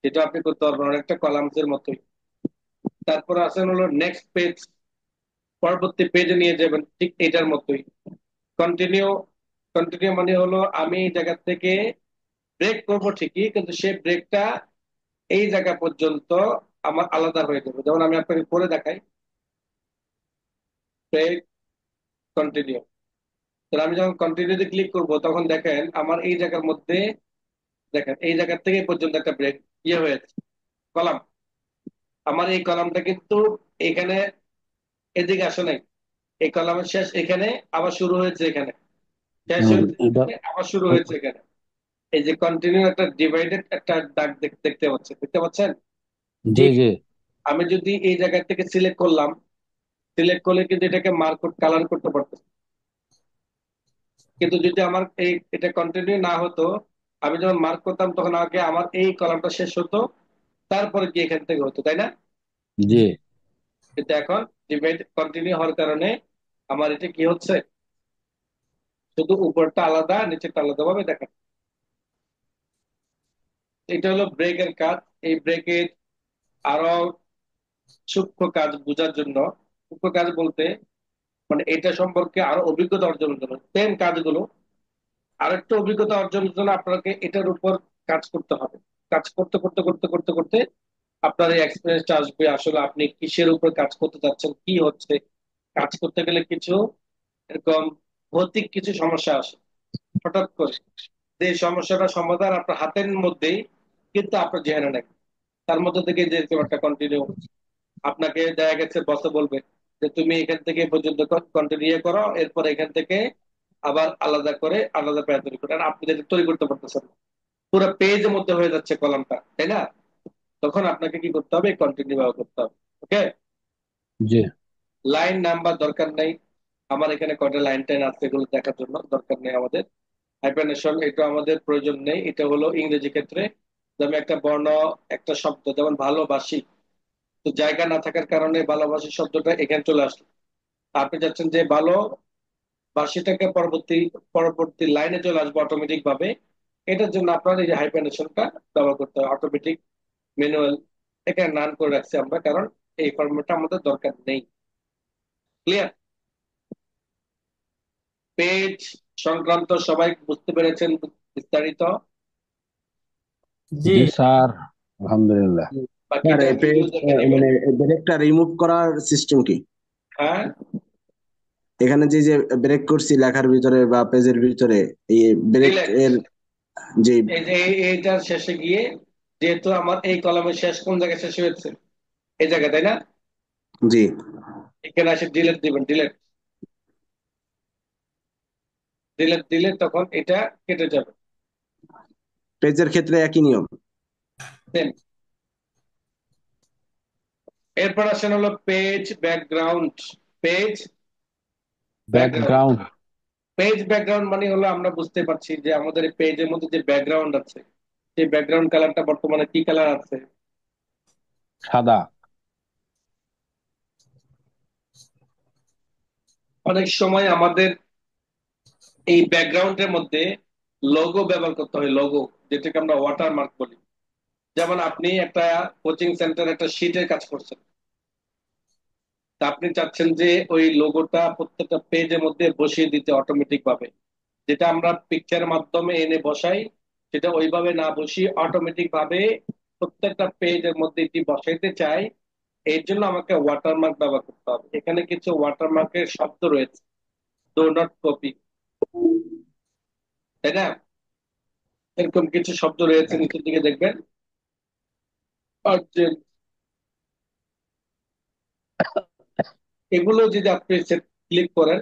যেটা আপনি করতে পারবেন অনেকটা কলামসের মতোই। তারপর আসেন হলো নেক্সট পেজ, পরবর্তী পেজে নিয়ে যাবেন ঠিক এটার মতোই। কন্টিনিউ, কন্টিনিউ মানে হলো আমি এই জায়গা থেকে ব্রেক করবো ঠিকই, কিন্তু সেই ব্রেকটা এই জায়গা পর্যন্ত আমার আলাদা হয়ে যাবে। যেমন আমি আপনাকে করে দেখাই, ব্রেক, কন্টিনিউ। তাহলে আমি যখন কন্টিনিউতে ক্লিক করব তখন দেখেন আমার এই জায়গার মধ্যে, দেখেন এই জায়গা থেকে এই পর্যন্ত একটা ব্রেক হয়েছে, কলাম। আমার এই কলামটা কিন্তু এখানে এদিকে আসে নাই, এই কলামের শেষ এখানে, আবার শুরু হয়েছে এখানে, শেষ হয়েছে এটা এখানে, আবার শুরু হয়েছে এখানে। এই যে কন্টিনিউ একটা ডিভাইডেড একটা দাগ দেখতে পাচ্ছেন? জি ঠিক, জি আমি যদি এই জায়গা থেকে সিলেক্ট করলাম, সিলেক্ট করলে কিন্তু এটাকে মার্ক কালার করতে পারতেছি। কিন্তু যদি আমার এই এটা কন্টিনিউ না হতো, আমি যখন মার্ক করতাম তখন আগে আমার এই কলামটা শেষ হতো, তারপরে কি এখান থেকে হতো, তাই না? জি কিন্তু এখন ডিভাইড কন্টিনিউ হওয়ার কারণে আমার এটা কি হচ্ছে, শুধু উপরটা আলাদা নিচেরটা আলাদা ভাবে দেখা। এটা হলো ব্রেকের কাজ। এই ব্রেকের আরো সূক্ষ্ম কাজ বোঝার জন্য, সূক্ষ্ম কাজ বলতে মানে এটা সম্পর্কে আরো অভিজ্ঞতা অর্জনের জন্য সেম কাজগুলো আরেকটু অভিজ্ঞতা অর্জনের জন্য আপনাকে এটার উপর কাজ করতে হবে। কাজ করতে করতে করতে করতে করতে আপনার এই এক্সপিরিয়েন্সটা আসবে, আসলে আপনি কিসের উপর কাজ করতে চাচ্ছেন, কি হচ্ছে। কাজ করতে গেলে কিছু এরকম ভৌতিক কিছু সমস্যা আসে হঠাৎ করে, যে সমস্যাটা সমাধান আপনার হাতের মধ্যেই, কিন্তু আপনার জেহানে নাই। তার মধ্যে থেকে যে এরকম একটা কন্টিনিউ, আপনাকে দেখা গেছে বসে বলবে যে তুমি এখান থেকে এ পর্যন্ত কন্টিনিউ করো, এরপর এখান থেকে আবার আলাদা করে আলাদা প্যারা তৈরি করে, আর আপনি যেটা তৈরি করতে পারতেছেন না। পুরো পেজের মধ্যে হয়ে যাচ্ছে কলামটা, তাই না? তখন আপনাকে কি করতে হবে, কন্টিনিউ ব্যবহার করতে হবে। ওকে, জি লাইন নাম্বার দরকার নেই, আমার এখানে কয়টা লাইন টাইন আছে এগুলো দেখার জন্য দরকার নেই আমাদের। হাইপারনেশন এটা আমাদের প্রয়োজন নেই, এটা হলো ইংরেজি ক্ষেত্রে। যেমন একটা বর্ণ, একটা শব্দ, যেমন ভালোবাসি, তো জায়গা না থাকার কারণে ভালোবাসি শব্দটা এখানে চলে আসলো। আপনি চাচ্ছেন যে ভালোবাসিটাকে পরবর্তী পরবর্তী লাইনে চলে আসবে অটোমেটিক ভাবে, এটার জন্য আপনার এই যে হাইপারনেশনটা ব্যবহার করতে হবে, অটোমেটিক, ম্যানুয়াল। এখানে নান করে রাখছি আমরা, কারণ এই ফর্মেটটা আমাদের দরকার নেই। ক্লিয়ার? পেজ সংক্রান্ত সবাই বুঝতে পেরেছেন বিস্তারিত? জি। জি স্যার, আলহামদুলিল্লাহ। স্যার বাকিটা এই পেজ ভিডিও দেখে নেবেন। মানে ব্রেকটা রিমুভ করার সিস্টেম কি? হ্যাঁ, এখানে যে যে ব্রেক করছি লেখার ভিতরে বা পেজের ভিতরে, এই ব্রেক ডিলেট, এর যে এই যে এইটার শেষে গিয়ে, যেহেতু আমার এই কলামের শেষ কোন জায়গায় শেষ হয়েছে, এই জায়গায়, তাই না? জি এখানে এসে ডিলেট দিবেন, ডিলেট, ডিলেট দিলে তখন এটা কেটে যাবে। পেজের ক্ষেত্রে একই নিয়ম। সেম। এরপর আসেন হলো page background. Page background, background page background মানে হলো আমরা বুঝতে পারছি যে আমাদের এই পেজের মধ্যে যে ব্যাকগ্রাউন্ড আছে, সেই ব্যাকগ্রাউন্ড কালারটা বর্তমানে কি কালার আছে। সাদা। অনেক সময় আমাদের এই ব্যাকগ্রাউন্ডের মধ্যে লোগো ব্যবহার করতে হয়, লোগো, যেটাকে আমরা ওয়াটারমার্ক বলি। যেমন আপনি একটা কোচিং সেন্টার একটা শিটের কাজ করছেন, তা আপনি চাচ্ছেন যে ওই লোগোটা প্রত্যেকটা পেজের মধ্যে বসিয়ে দিতে অটোমেটিক ভাবে, যেটা আমরা পিকচারের মাধ্যমে এনে বসাই, সেটা ওইভাবে না বসিয়ে অটোমেটিক ভাবে প্রত্যেকটা পেজের মধ্যে এটি বসাইতে চাই। এর জন্য আমাকে ওয়াটারমার্ক ব্যবহার করতে হবে। এখানে কিছু ওয়াটারমার্কের শব্দ রয়েছে, ডো নট কপি, তাই না? এরকম কিছু শব্দ রয়েছে, নিচের দিকে দেখবেন, urgent, এগুলো যদি আপনি ক্লিক করেন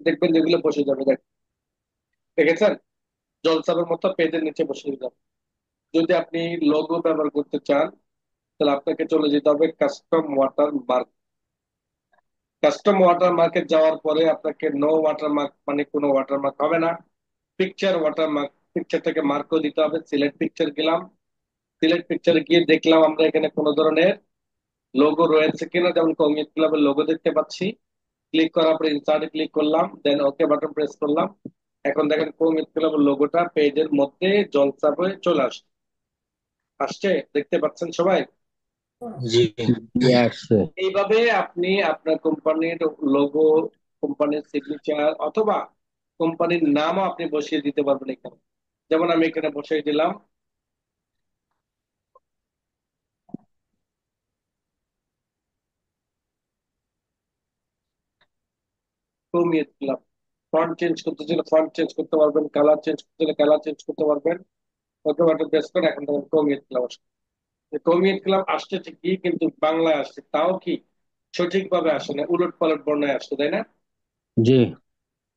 দেখবেন যেগুলো বসে যাবে। দেখেছেন, জলসাবের মতো পেজের নিচে বসে যাবে। যদি আপনি লোগো ব্যবহার করতে চান, তাহলে আপনাকে চলে যেতে হবে custom water mark. Custom water মার্কে যাওয়ার পরে আপনাকে নো ওয়াটার মার্ক মানে কোনো ওয়াটার মার্ক হবে না, পিকচার ওয়াটার মার্ক, পিকচারটাকে মার্কও দিতে হবে। সিলেক্ট পিকচার গেলাম, সিলেক্ট পিকচারে গিয়ে দেখলাম আমরা এখানে কোনো ধরনের লোগো রয়েছে কিনা, যেমন কমিউনিটি ক্লাবের লোগো দেখতে পাচ্ছি। ক্লিক করার পরে ইনসার্টে ক্লিক করলাম, দেন ওকে বাটন প্রেস করলাম। এখন দেখেন কমিউনিটি ক্লাবের লোগোটা পেজের মধ্যে জলসা হয়ে চলে আসছে, আসছে, দেখতে পাচ্ছেন সবাই? জি। জি, আসছে। এইভাবে আপনি আপনার কোম্পানির লোগো, কোম্পানির সিগনেচার অথবা কোম্পানির নামও আপনি বসিয়ে দিতে পারবেন এখানে। যেমন আমি এখানে বসিয়ে দিলাম কমিয়ে দিলাম। ফন্ট চেঞ্জ করতে চাইলে ফন্ট চেঞ্জ করতে পারবেন, কালার চেঞ্জ করতে চাইলে কালার চেঞ্জ করতে পারবেন। ওকে বাটন প্রেস করে এখন তখন কমিয়ে দিলাম আসছে। কমিয়ে দিলাম আসছে ঠিকই, কিন্তু বাংলায় আসছে তাও কি সঠিকভাবে আসে না, উলট পালট বর্ণায় আসছে, তাই না? জি।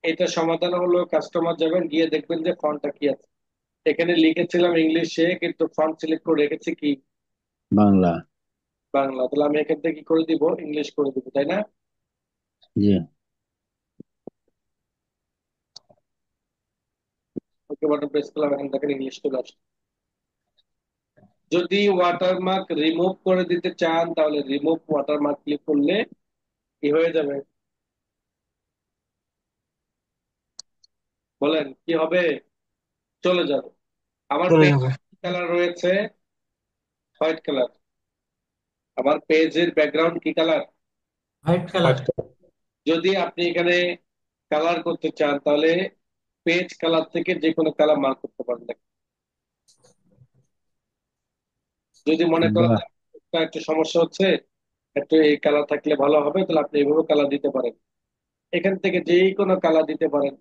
এটা সমাধান হলো, কাস্টমার যাবেন গিয়ে দেখবেন যে ফন্টটা কি আছে। এখানে লিখেছিলাম ইংলিশে, কিন্তু ফন্ট সিলেক্ট করে রেখেছি কি বাংলা। বাংলা। তাহলে আমি এখান থেকে কি করে দিব, ইংলিশ করে দিব, তাই না? জি। ওকে বাটন প্রেস করলাম, এখন দেখেন ইংলিশ চলে আসছে। যদি ওয়াটারমার্ক রিমুভ করে দিতে চান তাহলে রিমুভ ওয়াটারমার্ক ক্লিক করলে কি হয়ে যাবে, বলেন কি হবে? চলে যাবে। আমার চলে পেজ যাবে। কালার রয়েছে হোয়াইট কালার, আমার পেজের ব্যাকগ্রাউন্ড কি কালার? White colour. যদি আপনি এখানে কালার করতে চান তাহলে পেজ কালার থেকে যে কোনো কালার মার্ক করতে পারবেন। যদি মনে করেন বাহ। যে আপনার একটু সমস্যা হচ্ছে, একটু এই কালার থাকলে ভালো হবে, তাহলে আপনি এইভাবে কালার দিতে পারেন। এখান থেকে যে কোনো কালার দিতে পারেন।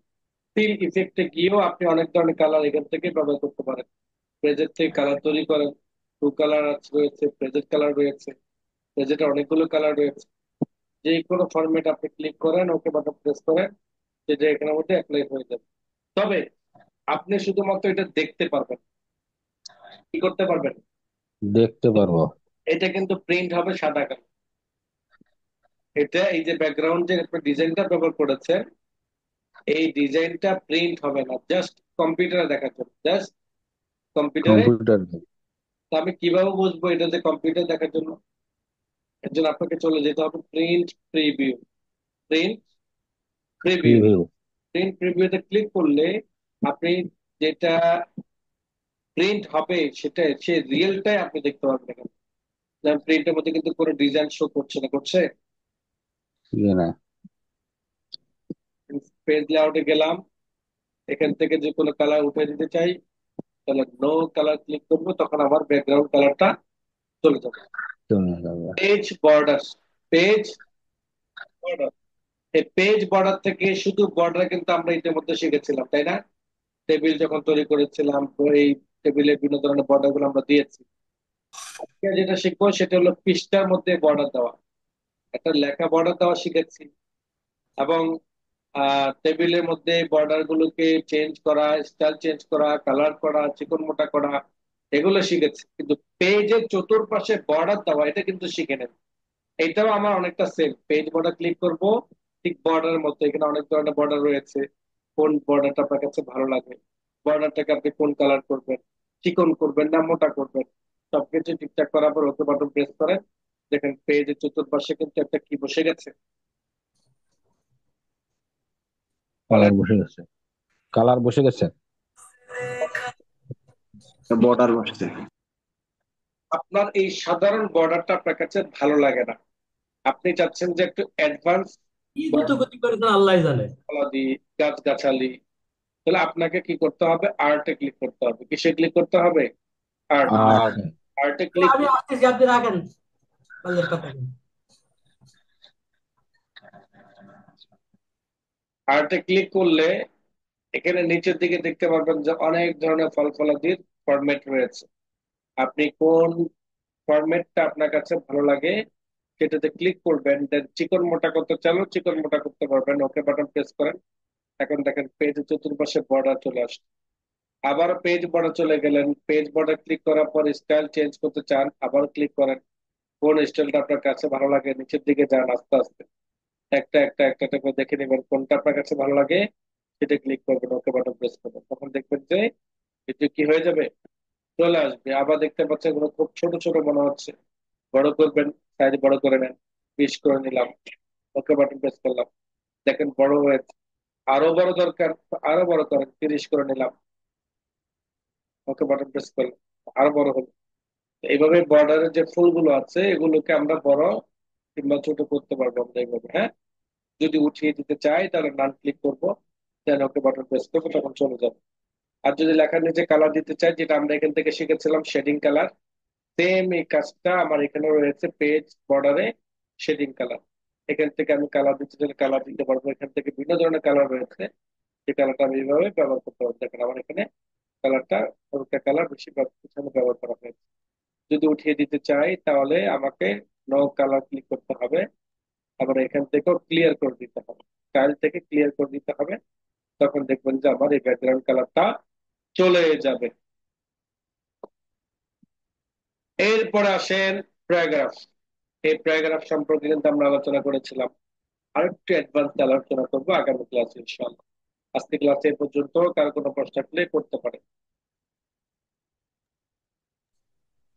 ফিল ইফেক্টে গিয়েও আপনি অনেক ধরনের কালার এখান থেকে ব্যবহার করতে পারেন। পেজের থেকে কালার তৈরি করেন, টু কালার রয়েছে, পেজের কালার রয়েছে, পেজের অনেকগুলো কালার রয়েছে। যে কোনো ফরম্যাট আপনি ক্লিক করেন, ওকে বাটন প্রেস করেন, সেটা এখানের মধ্যে অ্যাপ্লাই হয়ে যাবে। তবে আপনি শুধুমাত্র এটা দেখতে পারবেন, কি করতে পারবেন, দেখতে পারবো। এটা কিন্তু প্রিন্ট হবে সাদা কালো। এটা এই যে ব্যাকগ্রাউন্ড যে আপনি ডিজাইনটা ব্যবহার করেছেন, এই ডিজাইনটা প্রিন্ট হবে না, জাস্ট কম্পিউটারে দেখার জন্য, জাস্ট কম্পিউটারে। কম্পিউটার। তো আমি কিভাবে বুঝবো এটা যে কম্পিউটার দেখার জন্য? এর জন্য আপনাকে চলে যেতে হবে print preview. Print preview, preview. Print প্রিভিউতে ক্লিক করলে আপনি যেটা প্রিন্ট হবে সেটা সে রিয়েলটাই আপনি দেখতে পারবেন এখানে। যেমন প্রিন্টের মধ্যে কিন্তু কোনো ডিজাইন শো করছে না, করছে? না। পেজ লেআউটে গেলাম, এখান থেকে যে কোনো কালার উঠে দিতে চাই, তাহলে নো কালার ক্লিক করবো, তখন আমার ব্যাকগ্রাউন্ড কালারটা চলে যাবে। চলে যাবে। পেজ বর্ডার, পেজ বর্ডার, এই পেজ বর্ডার থেকে শুধু বর্ডার কিন্তু আমরা ইতিমধ্যে শিখেছিলাম, তাই না? টেবিল যখন তৈরি করেছিলাম, তো এই টেবিলের বিভিন্ন ধরনের বর্ডার গুলো আমরা দিয়েছি। আজকে যেটা শিখবো সেটা হলো পৃষ্ঠার মধ্যে বর্ডার দেওয়া, একটা লেখা বর্ডার দেওয়া শিখেছি, এবং টেবিলের মধ্যে বর্ডার গুলোকে চেঞ্জ করা, স্টাইল চেঞ্জ করা, কালার করা, চিকন মোটা করা, এগুলো শিখেছি। কিন্তু পেজের চতুর্পাশে বর্ডার দেওয়া এটা কিন্তু শিখে নেন। এটাও আমার অনেকটা সেম, পেজ বর্ডার ক্লিক করব, ঠিক বর্ডারের মতো এখানে অনেক ধরনের বর্ডার রয়েছে। কোন বর্ডারটা আপনার কাছে ভালো লাগে, বর্ডারটাকে আপনি কোন কালার করবেন, চিকন করবেন না মোটা করবেন, সবকিছু ঠিকঠাক করার পর ওকে বাটন প্রেস করেন। দেখেন পেজের চতুর্পাশে কিন্তু একটা কি বসে গেছে, বলেন। কালার বসে গেছে। কালার বসে গেছে। বর্ডার বসছে। আপনার এই সাধারণ বর্ডারটা আপনার কাছে ভালো লাগে না, আপনি চাচ্ছেন যে একটু অ্যাডভান্স কি দ্রুত গতি করেছেন আল্লাহ জানে। ফলাদি, গাছ গাছালি, তাহলে আপনাকে কি করতে হবে, আর্টে ক্লিক করতে হবে। কিসে ক্লিক করতে হবে? আর্ট। আর আর্টে তো ক্লিক, আমি আসতেছি, আপনি রাখেন কাজের কথা। আর্টে ক্লিক করলে এখানে নিচের দিকে দেখতে পারবেন যে অনেক ধরনের ফল ফলাদির ফরম্যাট রয়েছে। আপনি কোন ফরম্যাটটা আপনার কাছে ভালো লাগে সেটাতে ক্লিক করবেন, দেন চিকন মোটা করতে চাইলেও চিকন মোটা করতে পারবেন, ওকে বাটন প্রেস করেন। এখন দেখেন পেজের চতুর্পাশে বর্ডার চলে আসছে। আবার পেজ বর্ডার চলে গেলেন, পেজ বর্ডার ক্লিক করার পর স্টাইল চেঞ্জ করতে চান, আবার ক্লিক করেন। কোন স্টাইলটা আপনার কাছে ভালো লাগে নিচের দিকে যান আস্তে আস্তে, একটা একটা একটা একটা করে দেখে নেবেন কোনটা আপনার কাছে ভালো লাগে, সেটা ক্লিক করবেন, ওকে বাটন প্রেস করবেন। তখন দেখবেন যে এটি কি হয়ে যাবে, চলে আসবে। আবার দেখতে পাচ্ছেন এগুলো খুব ছোট ছোট মনে হচ্ছে, বড় করবেন, সাইজ বড় করে নেন, 20 করে নিলাম, ওকে বাটন প্রেস করলাম, দেখেন বড় হয়েছে। আরো বড় দরকার তো আরো বড় করেন, 30 করে নিলাম, ওকে বাটন প্রেস করলাম, আরো বড় হলো। এইভাবে বর্ডারের যে ফুলগুলো আছে এগুলোকে আমরা বড় কিংবা ছোট করতে পারবো আমরা এইভাবে, হ্যাঁ। যদি উঠিয়ে দিতে চাই তাহলে নান ক্লিক করবো, দেন ওকে বাটন প্রেস করবো, তখন চলে যাবে। আর যদি লেখার নিচে কালার দিতে চাই, যেটা আমরা এখান থেকে শিখেছিলাম শেডিং কালার, সেম এই কাজটা আমার এখানে রয়েছে পেজ বর্ডারে, শেডিং কালার। এখান থেকে আমি কালার দিতে চাইলে কালার দিতে পারবো, এখান থেকে বিভিন্ন ধরনের কালার রয়েছে, যে কালারটা আমি এইভাবে ব্যবহার করতে পারবো। দেখেন আমার এখানে কালারটা, হালকা কালার বেশি পিছনে ব্যবহার করা হয়েছে। যদি উঠিয়ে দিতে চাই তাহলে আমাকে নো কালার ক্লিক করতে হবে, আবার এখান থেকেও ক্লিয়ার করে দিতে হবে, স্টাইল থেকে ক্লিয়ার করে দিতে হবে। তখন দেখবেন যে আমার এই ব্যাকগ্রাউন্ড কালারটা চলে যাবে। এরপরে আসেন প্যারাগ্রাফ। এই প্যারাগ্রাফ সম্পর্কে কিন্তু আমরা আলোচনা করেছিলাম, আরেকটু অ্যাডভান্স আলোচনা করবো আগামী ক্লাসে ইনশাআল্লাহ। আজকে ক্লাসে এ পর্যন্ত, কার কোনো প্রশ্ন থাকলে করতে পারে।